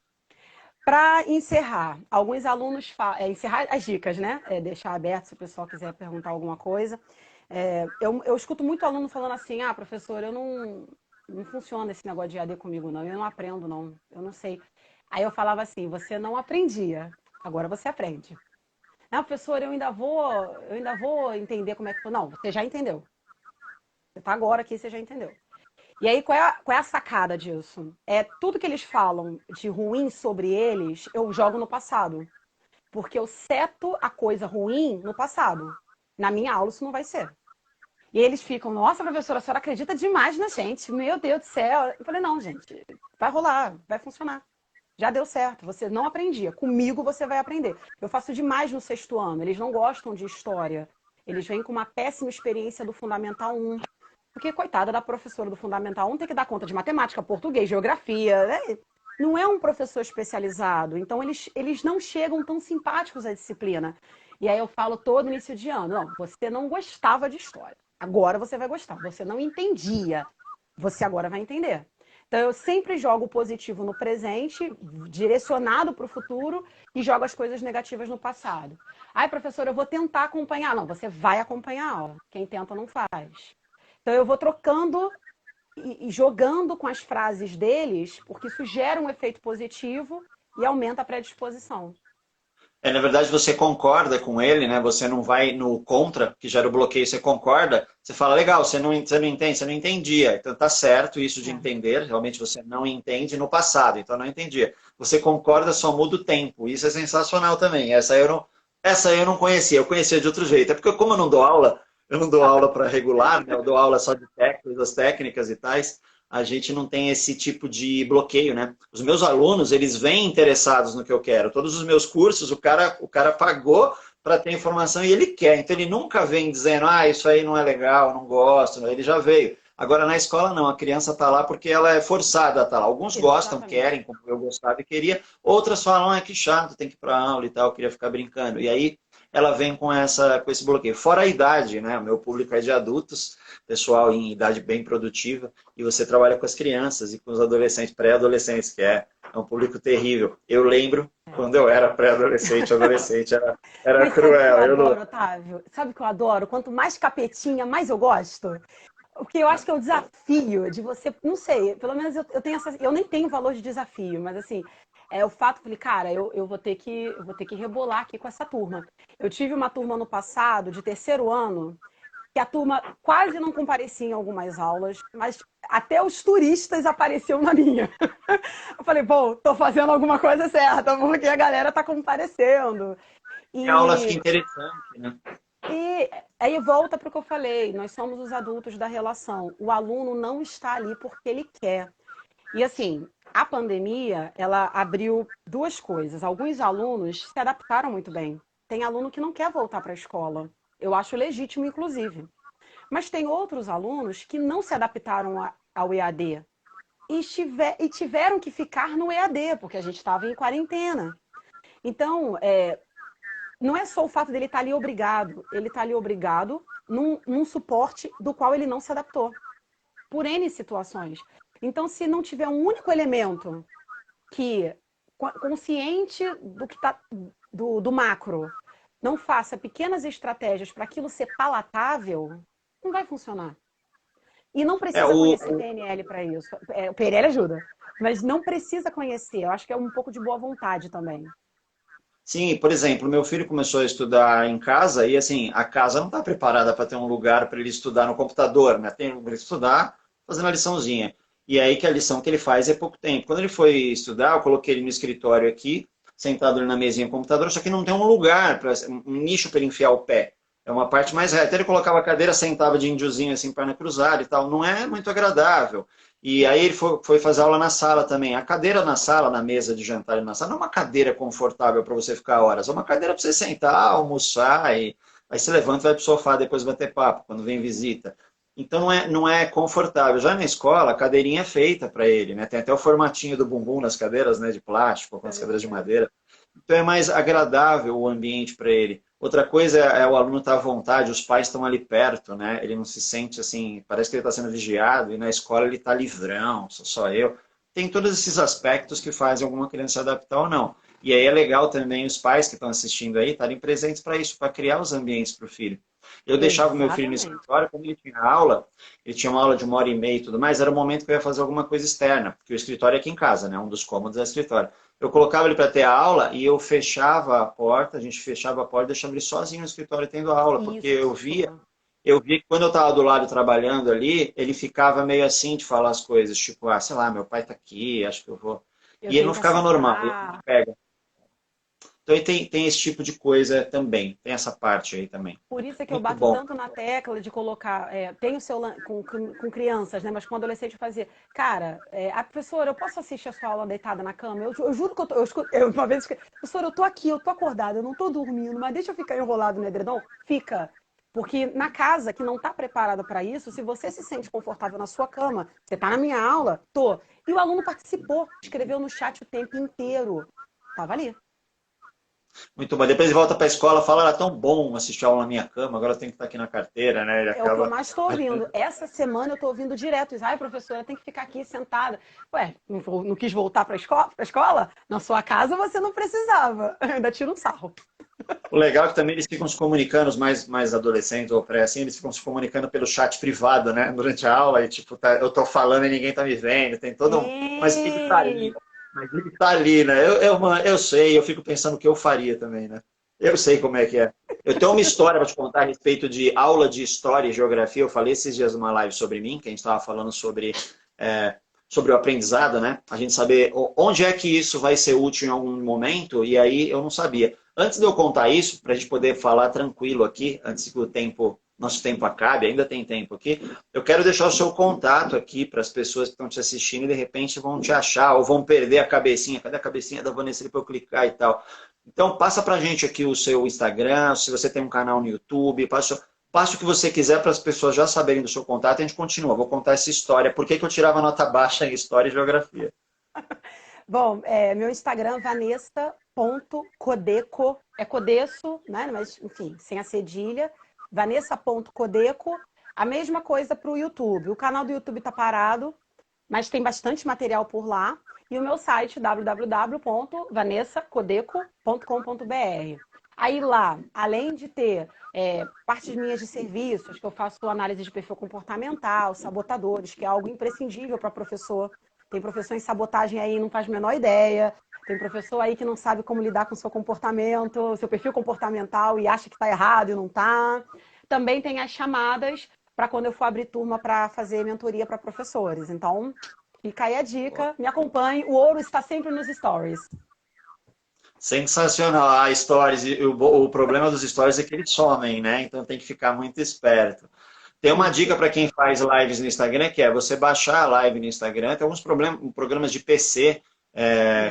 Para encerrar, alguns alunos encerrar as dicas, né? Deixar aberto se o pessoal quiser perguntar alguma coisa. Eu escuto muito aluno falando assim: ah, professor, não funciona esse negócio de AD comigo, não. Eu não aprendo, não. Eu não sei. Aí eu falava assim: você não aprendia, agora você aprende. Não, professor, eu ainda vou entender como é que foi. Não, você já entendeu. Você está agora aqui, você já entendeu. E aí, qual é a sacada disso? É tudo que eles falam de ruim sobre eles, eu jogo no passado. Porque eu seto a coisa ruim no passado. Na minha aula isso não vai ser. E eles ficam, nossa, professora, a senhora acredita demais na gente. Meu Deus do céu. Eu falei, não, gente, vai rolar, vai funcionar. Já deu certo, você não aprendia. Comigo você vai aprender. Eu faço demais no sexto ano. Eles não gostam de história. Eles vêm com uma péssima experiência do Fundamental 1. Porque, coitada da professora do Fundamental 1, tem que dar conta de matemática, português, geografia. Né? Não é um professor especializado. Então, eles não chegam tão simpáticos à disciplina. E aí eu falo todo início de ano, não, você não gostava de história. Agora você vai gostar. Você não entendia, você agora vai entender. Então, eu sempre jogo o positivo no presente, direcionado para o futuro, e jogo as coisas negativas no passado. Ai, professora, eu vou tentar acompanhar. Não, você vai acompanhar a aula. Quem tenta não faz. Então, eu vou trocando e jogando com as frases deles, porque isso gera um efeito positivo e aumenta a predisposição. Na verdade, você concorda com ele, né? Você não vai no contra, que gera o bloqueio, você concorda, você fala, legal, você não entende, você não entendia. Então tá certo isso de É. entender, realmente você não entende no passado, então não entendia. Você concorda, só muda o tempo. Isso é sensacional também. Essa eu não conhecia, eu conhecia de outro jeito. É porque como eu não dou aula para regular, né? Eu dou aula só de técnicas, técnicas e tais. A gente não tem esse tipo de bloqueio, né? Os meus alunos, eles vêm interessados no que eu quero. Todos os meus cursos, o cara pagou para ter informação e ele quer. Então ele nunca vem dizendo, ah, isso aí não é legal, não gosto. Ele já veio. Agora na escola não, a criança está lá porque ela é forçada a estar lá. Alguns gostam, Exatamente. querem, como eu gostava e queria. Outras falam, ah, que chato, tem que ir para aula e tal, eu queria ficar brincando. E aí ela vem com esse bloqueio. Fora a idade, né? O meu público é de adultos, pessoal em idade bem produtiva, e você trabalha com as crianças e com os adolescentes, pré-adolescentes, é um público terrível. Eu lembro quando eu era pré-adolescente, adolescente, era Mas sabe o que eu cruel. Eu não... adoro, Otávio? Sabe o que eu adoro? Quanto mais capetinha, mais eu gosto. Porque eu acho que é o desafio de você, não sei, pelo menos eu tenho essa, eu nem tenho valor de desafio, mas assim, é o fato, falei, cara, eu vou ter que rebolar aqui com essa turma. Eu tive uma turma no passado, de terceiro ano, que a turma quase não comparecia em algumas aulas, mas até os turistas apareciam na minha. Eu falei, bom, tô fazendo alguma coisa certa, porque a galera tá comparecendo. A aula fica E interessante, né? e aí volta para o que eu falei, nós somos os adultos da relação. O aluno não está ali porque ele quer. E assim, a pandemia, ela abriu duas coisas. Alguns alunos se adaptaram muito bem. Tem aluno que não quer voltar para a escola. Eu acho legítimo, inclusive. Mas tem outros alunos que não se adaptaram ao EAD e tiveram que ficar no EAD, porque a gente estava em quarentena. Então, não é só o fato dele estar ali obrigado, ele está ali obrigado num suporte do qual ele não se adaptou, por N situações. Então, se não tiver um único elemento que, consciente do que tá, do macro, não faça pequenas estratégias para aquilo ser palatável, não vai funcionar. E não É, precisa conhecer PNL para isso. O PNL ajuda, mas não precisa conhecer. Eu acho que é um pouco de boa vontade também. sim, por exemplo, meu filho começou a estudar em casa e assim, a casa não está preparada para ter um lugar para ele estudar no computador, né? Tem para ele estudar fazendo a liçãozinha. E aí que a lição que ele faz é pouco tempo. Quando ele foi estudar, eu coloquei ele no escritório aqui, sentado ali na mesinha do computador, só que não tem um lugar, um nicho para ele enfiar o pé. É uma parte mais reta. Ele colocava a cadeira, sentava de índiozinho assim, perna cruzada e tal. Não é muito agradável. E aí ele foi fazer aula na sala também. A cadeira na sala, na mesa de jantar e na sala, não é uma cadeira confortável para você ficar horas. É uma cadeira para você sentar, almoçar, e aí você levanta e vai para o sofá depois bater papo, quando vem visita. Então não é confortável. Já na escola, a cadeirinha é feita para ele, né? Tem até o formatinho do bumbum nas cadeiras, né, de plástico, com as cadeiras de madeira. Então é mais agradável o ambiente para ele. Outra coisa é o aluno estar à vontade, os pais estão ali perto, né? Ele não se sente assim, parece que ele está sendo vigiado, e na escola ele está livrão, sou só eu. Tem todos esses aspectos que fazem alguma criança se adaptar ou não. E aí é legal também os pais que estão assistindo aí estarem presentes para isso, para criar os ambientes para o filho. Eu deixava o meu filho no Exatamente. escritório, quando ele tinha aula, ele tinha uma aula de 1 hora e meia e tudo mais, era o momento que eu ia fazer alguma coisa externa, porque o escritório é aqui em casa, né? Um dos cômodos é o escritório. Eu colocava ele para ter a aula e eu fechava a porta, a gente fechava a porta e deixava ele sozinho no escritório tendo a aula, porque Isso. eu via que quando eu estava do lado trabalhando ali, ele ficava meio assim de falar as coisas, tipo, ah, sei lá, meu pai está aqui, acho que eu vou. Eu E ele tenho não que ficava normal, ele me aceitar. pega. Então ele tem esse tipo de coisa também, tem essa parte aí também. Por isso é que eu Muito bato bom. tanto na tecla de colocar. Tem o seu com crianças, né? Mas com adolescente fazer. Cara, a professora, eu posso assistir a sua aula deitada na cama? Eu juro que eu tô. Uma vez, professora, eu tô aqui, eu tô acordada, eu não tô dormindo, mas deixa eu ficar enrolado no edredom? Fica. Porque na casa que não está preparada para isso, se você se sente confortável na sua cama, você está na minha aula, tô. E o aluno participou, escreveu no chat o tempo inteiro. Tava ali. Muito bom. Depois ele volta para a escola, fala, era tão bom assistir aula na minha cama, agora eu tenho que estar aqui na carteira, né? Ele É o que eu acaba. mais estou ouvindo. Essa semana eu estou ouvindo direto. Ai, professora, tem que ficar aqui sentada. Ué, não quis voltar para a escola? Na sua casa você não precisava. Ainda tira um sarro. O legal é que também eles ficam se comunicando, os mais adolescentes ou pré, assim, eles ficam se comunicando pelo chat privado, né? Durante a aula, e tipo, eu tô falando e ninguém tá me vendo, tem todo um. Mas ele tá ali, E... mas ele tá ali, né? Eu sei, eu fico pensando o que eu faria também, né? Eu sei como é que é. Eu tenho uma história para te contar a respeito de aula de história e geografia. Eu falei esses dias numa live sobre mim, que a gente estava falando é, sobre o aprendizado, né? A gente saber onde é que isso vai ser útil em algum momento, e aí eu não sabia. Antes de eu contar isso, para a gente poder falar tranquilo aqui, antes que nosso tempo acabe, ainda tem tempo aqui, eu quero deixar o seu contato aqui para as pessoas que estão te assistindo e de repente vão te achar ou vão perder a cabecinha. Cadê a cabecinha da Vanessa para eu clicar e tal? Então, passa para a gente aqui o seu Instagram, se você tem um canal no YouTube, passe o que você quiser para as pessoas já saberem do seu contato e a gente continua. Vou contar essa história. Por que eu tirava nota baixa em História e Geografia? Bom, meu Instagram, vanessa.codeco, é Codeço, né? Mas, enfim, sem a cedilha. Vanessa.codeco. A mesma coisa para o YouTube. O canal do YouTube está parado, mas tem bastante material por lá. E o meu site, www.vanessacodeco.com.br. Aí lá, além de ter partes minhas de serviços, que eu faço análise de perfil comportamental, sabotadores, que é algo imprescindível para professor. Tem professor em sabotagem aí, não faz a menor ideia. Tem professor aí que não sabe como lidar com o seu comportamento, seu perfil comportamental e acha que está errado e não está. Também tem as chamadas para quando eu for abrir turma para fazer mentoria para professores. Então, fica aí a dica, me acompanhe. O ouro está sempre nos stories. Sensacional. A stories, e o problema dos stories é que eles somem, né? Então tem que ficar muito esperto. Tem uma Isso. dica para quem faz lives no Instagram, que é você baixar a live no Instagram. Tem alguns programas de PC,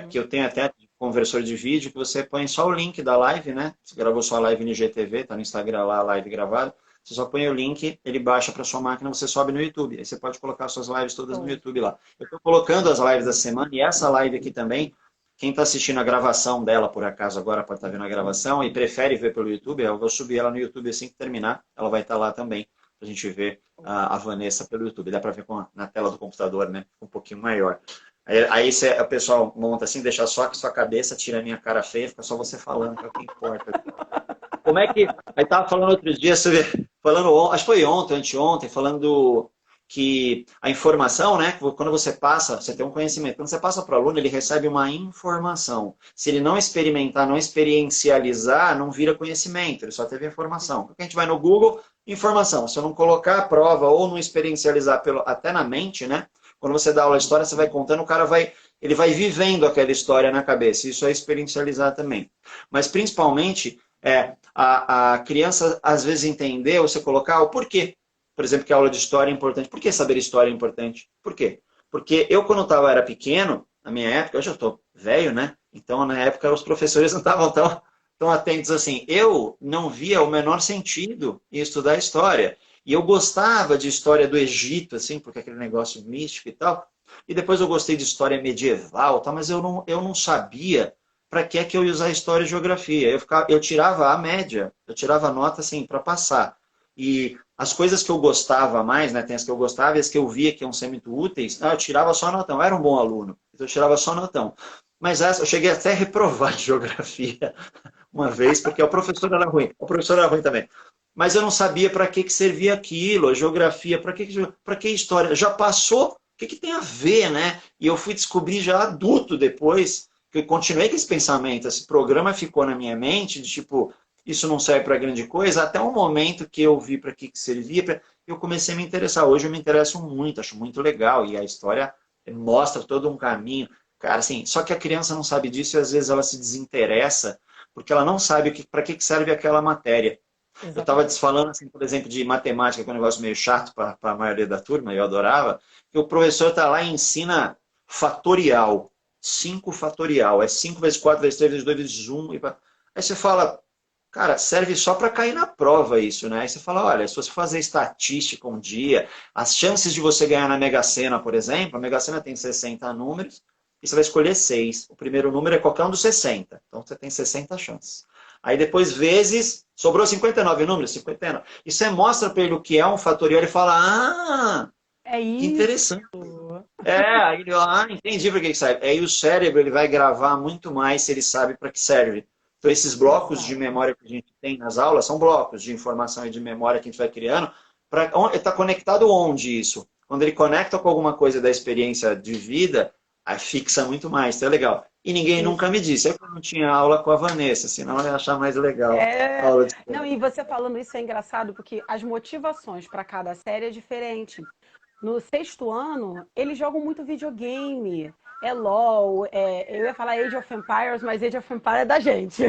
que eu tenho até conversor de vídeo, que você põe só o link da live, né? Você gravou sua live no IGTV, tá no Instagram lá, a live gravada. Você só põe o link, ele baixa para sua máquina, você sobe no YouTube. Aí você pode colocar suas lives todas no YouTube lá. Eu estou colocando as lives da semana e essa live aqui também. Quem está assistindo a gravação dela, por acaso, agora pode estar vendo a gravação e prefere ver pelo YouTube, eu vou subir ela no YouTube assim que terminar. Ela vai estar lá também, para a gente ver a Vanessa pelo YouTube. Dá para ver na tela do computador, né? Um pouquinho maior. Aí o pessoal monta assim, deixa só que sua cabeça, tira a minha cara feia, fica só você falando, que é o que importa. Como é que. Aí tava falando outros dias sobre. Acho que foi ontem, anteontem, falando que a informação, né? Quando você passa, você tem um conhecimento. Quando você passa para o aluno, ele recebe uma informação. Se ele não experimentar, não experiencializar, não vira conhecimento, ele só teve informação. Porque a gente vai no Google, informação. Se eu não colocar a prova ou não experiencializar até na mente, né? Quando você dá aula de história, você vai contando, ele vai vivendo aquela história na cabeça. Isso é experiencializar também. Mas principalmente a criança às vezes entender, você colocar o porquê. Por exemplo, que a aula de história é importante. Por que saber história é importante? Por quê? Porque eu, quando era pequeno, na minha época, eu já estou velho, né? Então, na época, os professores não estavam tão atentos assim. Eu não via o menor sentido em estudar história. E eu gostava de história do Egito, assim, porque aquele negócio místico e tal. E depois eu gostei de história medieval, tal, mas eu não sabia para que é que eu ia usar história e geografia. Eu tirava a média, eu tirava a nota assim para passar. E as coisas que eu gostava mais, né, tem as que eu gostava e as que eu via que iam ser muito úteis, eu tirava só notão. Eu era um bom aluno, então eu tirava só notão. Mas eu cheguei até a reprovar de geografia uma vez, porque o professor era ruim. O professor era ruim também. Mas eu não sabia para que servia aquilo, a geografia, para que história. Já passou, o que tem a ver, né? E eu fui descobrir já adulto depois, que eu continuei com esse pensamento. Esse programa ficou na minha mente, de tipo, isso não serve para grande coisa, até o momento que eu vi para que servia, eu comecei a me interessar. Hoje eu me interesso muito, acho muito legal, e a história mostra todo um caminho. Cara, assim, só que a criança não sabe disso e às vezes ela se desinteressa porque ela não sabe para que serve aquela matéria. Eu estava Exatamente. falando, assim, por exemplo, de matemática, que é um negócio meio chato para a maioria da turma, eu adorava, que o professor está lá e ensina fatorial, 5 fatorial, é 5 vezes 4 vezes 3 vezes 2 vezes 1. Aí você fala, cara, serve só para cair na prova isso, né? Aí você fala, olha, se você fazer estatística um dia, as chances de você ganhar na Mega Sena, por exemplo, a Mega Sena tem 60 números, e você vai escolher 6. O primeiro número é qualquer um dos 60. Então você tem 60 chances. Aí depois vezes, sobrou 59 números, 59. E você mostra para ele o que é um fatorial, ele fala, ah, É que isso. interessante. Aí ele, entendi para que serve. Aí o cérebro ele vai gravar muito mais se ele sabe para que serve. Então esses blocos de Exato. memória que a gente tem nas aulas são blocos de informação e de memória que a gente vai criando. Está conectado onde isso? Quando ele conecta com alguma coisa da experiência de vida, aí fixa muito mais, então é legal. E ninguém Isso. nunca me disse, eu não tinha aula com a Vanessa, senão eu ia achar mais legal a É... aula de Não, história. e você falando isso é engraçado, porque as motivações para cada série é diferente. No sexto ano, eles jogam muito videogame. É LOL, eu ia falar Age of Empires, mas Age of Empires é da gente.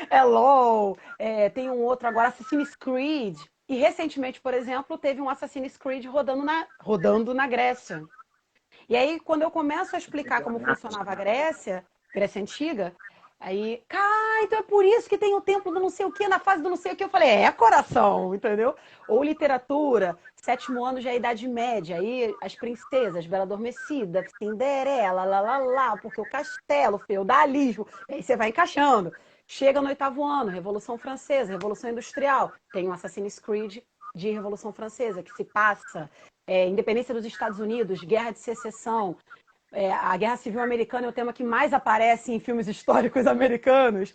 É LOL, tem um outro agora, Assassin's Creed. E recentemente, por exemplo, teve um Assassin's Creed rodando na Grécia. E aí, quando eu começo a explicar como funcionava a Grécia, Grécia Antiga, aí, então é por isso que tem o templo do não sei o que, na fase do não sei o que. Eu falei, coração, entendeu? Ou literatura, sétimo ano já é Idade Média, aí as princesas, Bela Adormecida, Cinderela, lá, porque o castelo, feudalismo, aí você vai encaixando. Chega no oitavo ano, Revolução Francesa, Revolução Industrial, tem o Assassin's Creed de Revolução Francesa, que se passa independência dos Estados Unidos, guerra de secessão, a Guerra Civil Americana é o tema que mais aparece em filmes históricos americanos.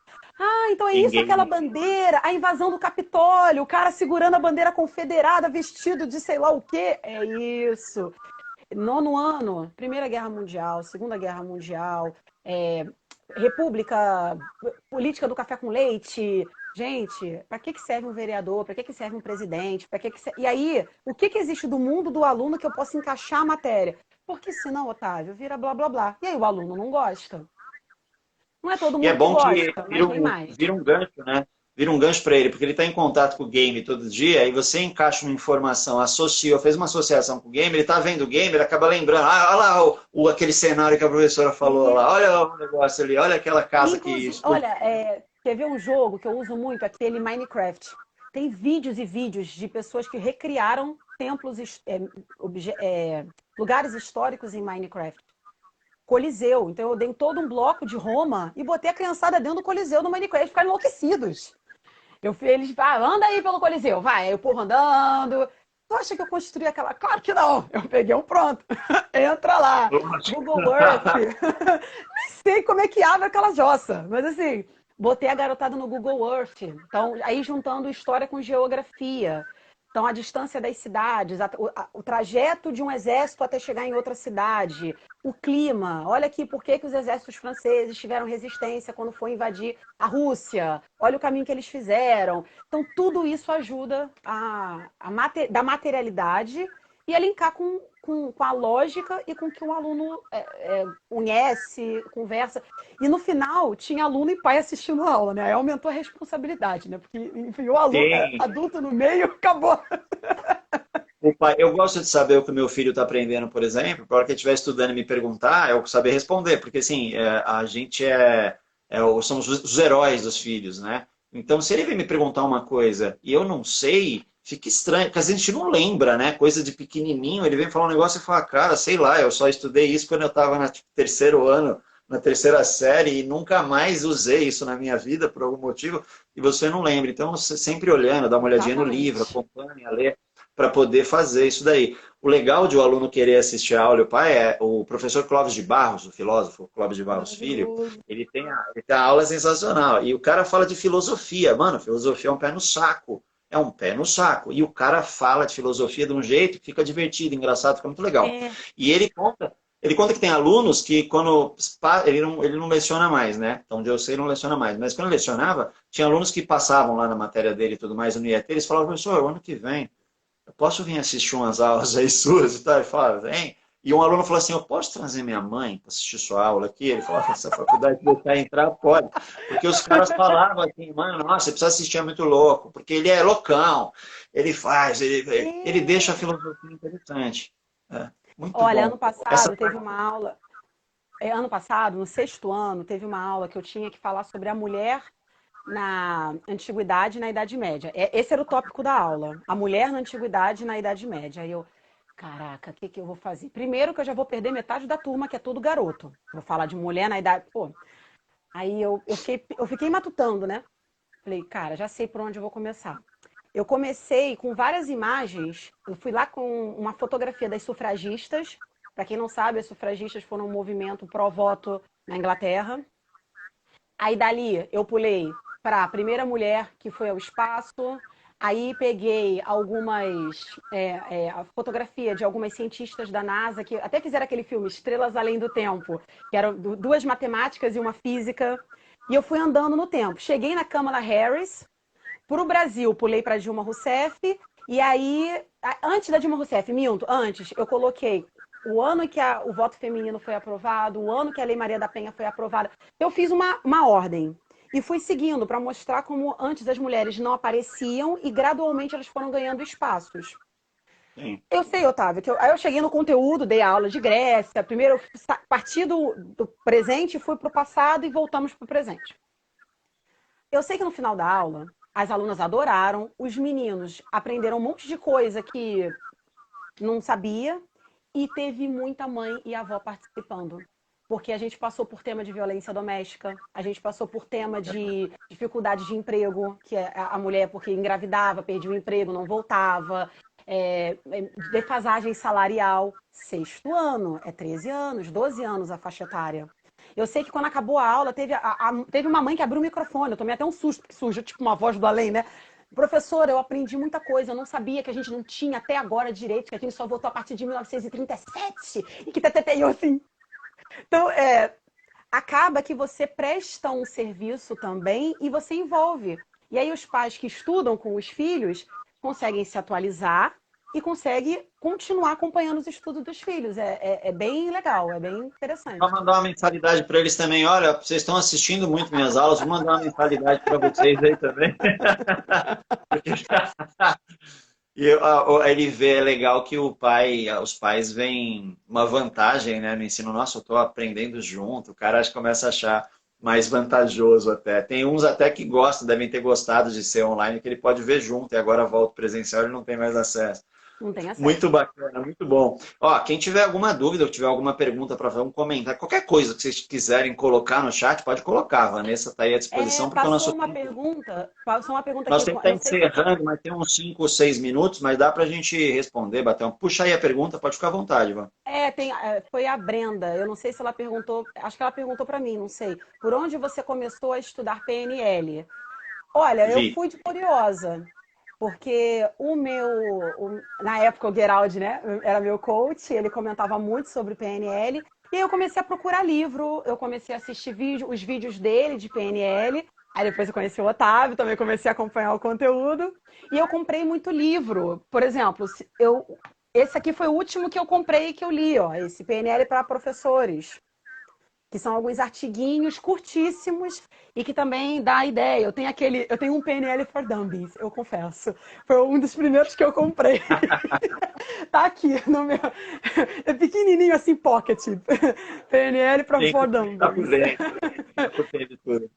Então é isso, aquela Ninguém. bandeira, a invasão do Capitólio, o cara segurando a bandeira confederada, vestido de sei lá o quê. É isso. Nono ano, Primeira Guerra Mundial, Segunda Guerra Mundial, República, política do café com leite. Gente, para que serve um vereador? Para que serve um presidente? E aí, o que existe do mundo do aluno que eu possa encaixar a matéria? Porque senão, Otávio, vira blá blá blá. E aí o aluno não gosta. Não é todo E é mundo que bom que gosta, mas tem mais. vira um gancho, né? Vira um gancho para ele, porque ele está em contato com o game todo dia, e você encaixa uma informação, associa, fez uma associação com o game, ele está vendo o game, ele acaba lembrando, olha lá aquele cenário que a professora falou E, lá, olha o negócio ali, olha aquela casa que inclusive, explodiu. olha, quer ver um jogo que eu uso muito? Aquele Minecraft. Tem vídeos e vídeos de pessoas que recriaram templos, lugares históricos em Minecraft. Coliseu. Então eu dei todo um bloco de Roma e botei a criançada dentro do Coliseu no Minecraft, ficaram enlouquecidos. Eles, anda aí pelo Coliseu, vai. Aí o povo andando. Tu acha que eu construí aquela? Claro que não. Eu peguei um pronto. Entra lá. Google Earth. Nem sei como é que abre aquela jossa. Mas assim, botei a garotada no Google Earth. Então, aí juntando história com geografia. Então, a distância das cidades, o trajeto de um exército até chegar em outra cidade, o clima. Olha aqui por que os exércitos franceses tiveram resistência quando foi invadir a Rússia. Olha o caminho que eles fizeram. Então, tudo isso ajuda da materialidade e a linkar com a lógica e com o que o aluno conhece, conversa. E no final, tinha aluno e pai assistindo a aula, né? Aí aumentou a responsabilidade, né? Porque enfiou aluno, Tem. adulto no meio, acabou. Eu gosto de saber o que o meu filho está aprendendo, por exemplo, para hora que ele estiver estudando e me perguntar, eu saber responder, porque assim, a gente somos os heróis dos filhos, né? Então, se ele vem me perguntar uma coisa e eu não sei, fica estranho, porque a gente não lembra, né? Coisa de pequenininho, ele vem falar um negócio e fala, cara, sei lá, eu só estudei isso quando eu estava no terceiro ano, na terceira série, e nunca mais usei isso na minha vida por algum motivo, e você não lembra. Então, você sempre olhando, dá uma olhadinha no livro, Exatamente. acompanha, lê para poder fazer isso daí. O legal de o aluno querer assistir a aula e o pai é o professor Clóvis de Barros, o filósofo Clóvis de Barros Filho, Maravilhoso. ele tem a aula sensacional. E o cara fala de filosofia. Mano, filosofia é um pé no saco. É um pé no saco. E o cara fala de filosofia de um jeito que fica divertido, engraçado, fica muito legal. É, E ele conta que tem alunos que quando ele não leciona mais, né? Então, onde eu sei, não leciona mais. Mas quando lecionava, tinha alunos que passavam lá na matéria dele e tudo mais no IET, eles falavam, professor, ano que vem eu posso vir assistir umas aulas aí suas e tal? Ele falava, vem. E um aluno falou assim, eu posso trazer minha mãe para assistir sua aula aqui? Ele falou, essa faculdade deixar entrar, pode. Porque os caras falavam assim, mano, nossa, você precisa assistir, é muito louco, porque ele é loucão, ele faz, ele deixa a é. filosofia interessante. É, muito Olha, ano bom. Essa passado teve parte. uma aula. Ano passado, no sexto ano, teve uma aula que eu tinha que falar sobre a mulher na antiguidade e na Idade Média. Esse era o tópico da aula. A mulher na antiguidade e na Idade Média. Aí eu, Caraca, o que que eu vou fazer? Primeiro que eu já vou perder metade da turma, que é tudo garoto. Vou falar de mulher na idade. Pô, aí eu fiquei matutando, né? Falei, cara, já sei por onde eu vou começar. Eu comecei com várias imagens. Eu fui lá com uma fotografia das sufragistas. Para quem não sabe, as sufragistas foram um movimento pró-voto na Inglaterra. Aí dali eu pulei para a primeira mulher que foi ao espaço. Aí peguei a fotografia de algumas cientistas da NASA que até fizeram aquele filme Estrelas Além do Tempo, que eram duas matemáticas e uma física. E eu fui andando no tempo. Cheguei na Kamala Harris. Para o Brasil, pulei para Dilma Rousseff. E aí, antes da Dilma Rousseff, minto, antes, eu coloquei o ano que o voto feminino foi aprovado, o ano que a Lei Maria da Penha foi aprovada. Eu fiz uma ordem e fui seguindo para mostrar como antes as mulheres não apareciam e gradualmente elas foram ganhando espaços. Sim. Eu sei, Otávio, aí eu cheguei no conteúdo, dei aula de Grécia. Primeiro eu parti do presente, fui para o passado e voltamos para o presente. Eu sei que no final da aula, as alunas adoraram, os meninos aprenderam um monte de coisa que não sabia e teve muita mãe e avó participando. Porque a gente passou por tema de violência doméstica, a gente passou por tema de dificuldade de emprego, que a mulher, porque engravidava, perdia o emprego, não voltava, defasagem salarial. Sexto ano, é 13 anos, 12 anos a faixa etária. Eu sei que quando acabou a aula, teve uma mãe que abriu o microfone. Eu tomei até um susto, porque surgiu tipo uma voz do além, né? Professora, eu aprendi muita coisa. Eu não sabia que a gente não tinha até agora direito, que a gente só voltou a partir de 1937. E que eu assim. Então, acaba que você presta um serviço também e você envolve. E aí os pais que estudam com os filhos conseguem se atualizar e conseguem continuar acompanhando os estudos dos filhos. É bem legal, é bem Vou interessante. mandar uma mensalidade para eles também. Olha, vocês estão assistindo muito minhas aulas, vou mandar uma mensalidade para vocês aí também. E a LV é legal que os pais veem uma vantagem, né, no ensino. Nossa, eu estou aprendendo junto. O cara acho que começa a achar mais vantajoso até. Tem uns até que gostam, devem ter gostado de ser online, que ele pode ver junto e agora volta presencial, ele não tem mais acesso. Não tem acesso. Muito bacana, muito bom. Ó, quem tiver alguma dúvida ou tiver alguma pergunta para fazer um comentário, qualquer coisa que vocês quiserem colocar no chat, pode colocar. A Vanessa está aí à disposição, porque Passou uma pergunta aqui, nosso tempo eu está não sei se encerrando, mas tem uns 5 ou 6 minutos, mas dá para a gente responder, bater um. Puxa aí a pergunta, pode ficar à vontade, Ivan. foi a Brenda. Eu não sei se ela perguntou, acho que ela perguntou para mim, não sei. Por onde você começou a estudar PNL? Olha, eu Vi. fui de curiosa, porque na época o Geraldi, né, era meu coach, ele comentava muito sobre PNL, e aí eu comecei a procurar livro, eu comecei a assistir os vídeos dele de PNL, aí depois eu conheci o Otávio, também comecei a acompanhar o conteúdo, e eu comprei muito livro. Por exemplo, esse aqui foi o último que eu comprei e que eu li, ó, esse PNL para professores, que são alguns artiguinhos curtíssimos e que também dá a ideia. Eu tenho um PNL for Dummies, eu confesso. Foi um dos primeiros que eu comprei. Tá aqui no meu. É pequenininho assim, pocket. PNL para Tem for que estar por Dummies. dentro. Tá por dentro de tudo.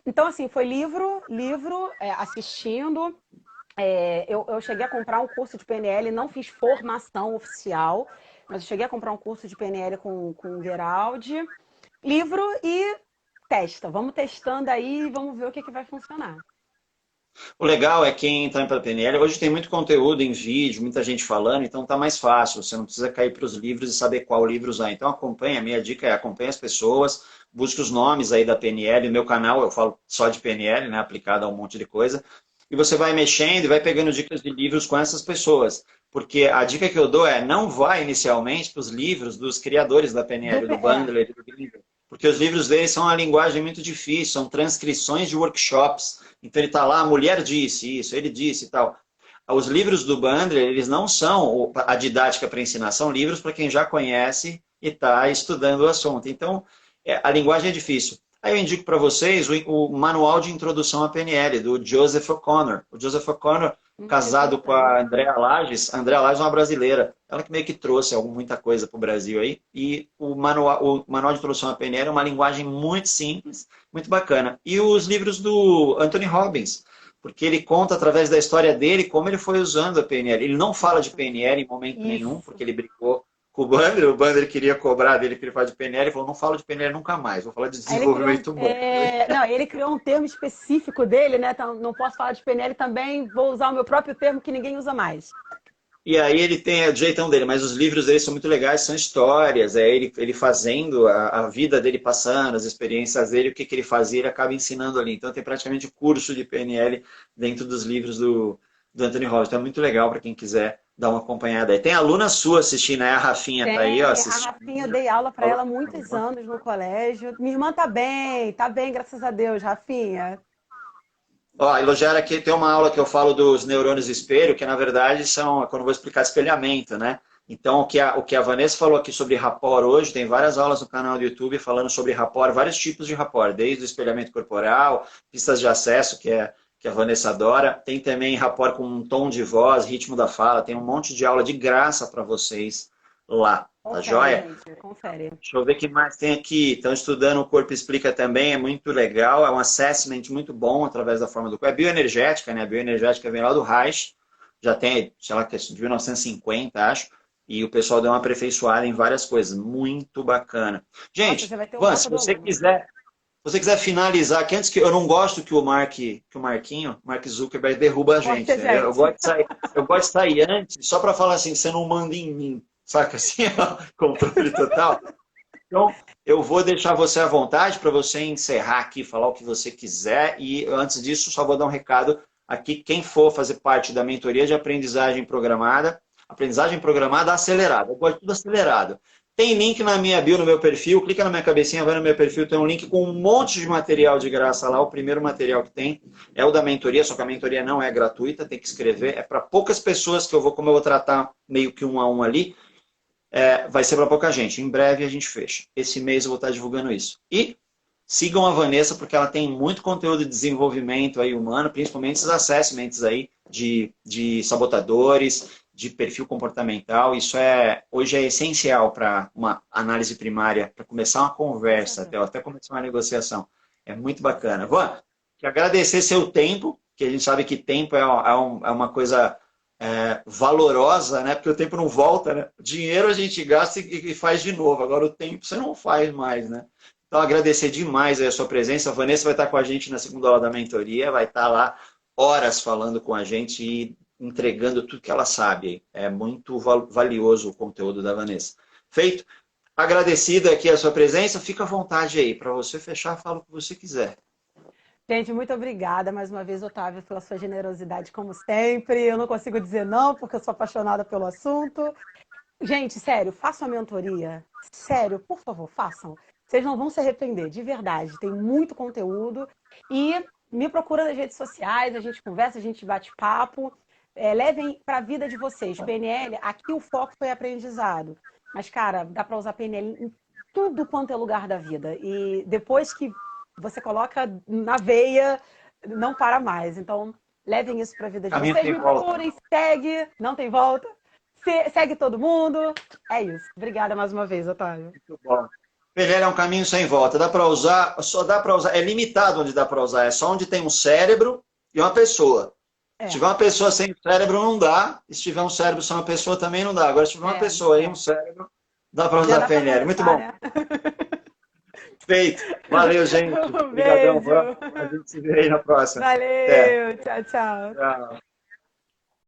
Então, assim, foi livro, assistindo. Eu cheguei a comprar um curso de PNL, não fiz formação oficial, mas eu cheguei a comprar um curso de PNL com o Geraldi. Livro e testa. Vamos testando aí e vamos ver o que vai funcionar. O legal é quem está para a PNL, hoje tem muito conteúdo em vídeo, muita gente falando, então tá mais fácil, você não precisa cair para os livros e saber qual livro usar. Então acompanha, a minha dica é acompanhe as pessoas, busque os nomes aí da PNL, no meu canal eu falo só de PNL, né, aplicado a um monte de coisa, e você vai mexendo e vai pegando dicas de livros com essas pessoas. Porque a dica que eu dou é não vá inicialmente para os livros dos criadores da PNL, do Bandler e do Grinder, porque os livros deles são uma linguagem muito difícil, são transcrições de workshops. Então ele está lá, a mulher disse isso, ele disse e tal. Os livros do Bandler, eles não são a didática para ensinar, são livros para quem já conhece e está estudando o assunto. Então, a linguagem é difícil. Aí eu indico para vocês o Manual de Introdução à PNL, do Joseph O'Connor. O Joseph O'Connor, casado com a Andrea Lages. A Andrea Lages é uma brasileira. Ela que meio que trouxe muita coisa para o Brasil aí. E o manual de Introdução à PNL é uma linguagem muito simples, muito bacana. E os livros do Anthony Robbins. porque ele conta através da história dele como ele foi usando a PNL. Ele não fala de PNL em momento nenhum, porque ele brigou com o Bander queria cobrar dele que ele fala de PNL, ele falou, não falo de PNL nunca mais, vou falar de desenvolvimento humano. Não, ele criou um termo específico dele, né? Então, não posso falar de PNL também, vou usar o meu próprio termo que ninguém usa mais. E aí ele tem o jeitão dele, mas os livros dele são muito legais, são histórias, é ele fazendo a vida dele passando, as experiências dele, o que ele fazia, ele acaba ensinando ali. Então tem praticamente curso de PNL dentro dos livros do Anthony Robbins. Então é muito legal para quem quiser dar uma acompanhada aí. Tem aluna sua assistindo, né? A Rafinha tá aí, ó, assistindo. A Rafinha, eu dei aula para ela há muitos anos no colégio. Minha irmã tá bem, graças a Deus, Rafinha. Ó, elogiar aqui, tem uma aula que eu falo dos neurônios espelho, que na verdade são, quando eu vou explicar espelhamento, né? Então, o que a Vanessa falou aqui sobre rapport hoje, tem várias aulas no canal do YouTube falando sobre rapport, vários tipos de rapport, desde o espelhamento corporal, pistas de acesso, que a Vanessa adora, tem também rapport com um tom de voz, ritmo da fala, tem um monte de aula de graça para vocês lá, tá joia? Gente, confere. Deixa eu ver o que mais tem aqui. Estão estudando o Corpo Explica também, é muito legal, é um assessment muito bom através da forma do corpo. É bioenergética, né? A bioenergética vem lá do Reich, já tem, sei lá, de 1950, acho, e o pessoal deu uma aperfeiçoada em várias coisas, muito bacana. Gente, Van, se você quiser finalizar aqui, antes que eu não gosto que o Mark Zuckerberg derruba a gente. Né? Eu gosto de sair antes, só para falar assim, você não manda em mim. Saca assim, ó, controle total. Então, eu vou deixar você à vontade para você encerrar aqui, falar o que você quiser. E antes disso, só vou dar um recado aqui. Quem for fazer parte da mentoria de aprendizagem programada acelerada. Eu gosto de tudo acelerado. Tem link na minha bio, no meu perfil. Clica na minha cabecinha, vai no meu perfil. Tem um link com um monte de material de graça lá. O primeiro material que tem é o da mentoria, só que a mentoria não é gratuita, tem que escrever. É para poucas pessoas que como eu vou tratar meio que um a um ali. Vai ser para pouca gente. Em breve a gente fecha. Esse mês eu vou estar divulgando isso. E sigam a Vanessa, porque ela tem muito conteúdo de desenvolvimento aí humano, principalmente esses assessments aí de sabotadores, de perfil comportamental. Isso hoje é essencial para uma análise primária, para começar uma conversa, até começar uma negociação. É muito bacana. Van, quero agradecer seu tempo, que a gente sabe que tempo é uma coisa valorosa, né? Porque o tempo não volta, né? Dinheiro a gente gasta e faz de novo. Agora o tempo você não faz mais, né? Então agradecer demais a sua presença. A Vanessa vai estar com a gente na segunda aula da mentoria, vai estar lá horas falando com a gente e entregando tudo que ela sabe. É muito valioso o conteúdo da Vanessa. Feito? Agradecido aqui a sua presença. Fica à vontade aí. Para você fechar, fala o que você quiser. Gente, muito obrigada mais uma vez, Otávio, pela sua generosidade, como sempre. Eu não consigo dizer não, porque eu sou apaixonada pelo assunto. Gente, sério, façam a mentoria. Sério, por favor, façam. Vocês não vão se arrepender, de verdade. Tem muito conteúdo. E me procura nas redes sociais, a gente conversa, a gente bate papo. Levem para a vida de vocês. PNL, aqui o foco foi aprendizado. Mas, cara, dá para usar PNL em tudo quanto é lugar da vida. E depois que você coloca na veia, não para mais. Então, levem isso para a vida de vocês. Me procurem, segue, não tem volta. Segue todo mundo. É isso. Obrigada mais uma vez, Otávio. Muito bom. PNL é um caminho sem volta. Dá para usar, só dá para usar. É limitado onde dá para usar. É só onde tem um cérebro e uma pessoa. Se tiver uma pessoa sem cérebro, não dá. E se tiver um cérebro sem uma pessoa, também não dá. Agora, se tiver uma pessoa e um cérebro, dá para usar PNL. Muito bom. Né? Feito. Valeu, gente. Obrigadão. A gente se vê aí na próxima. Valeu. Até. Tchau, tchau. Tchau.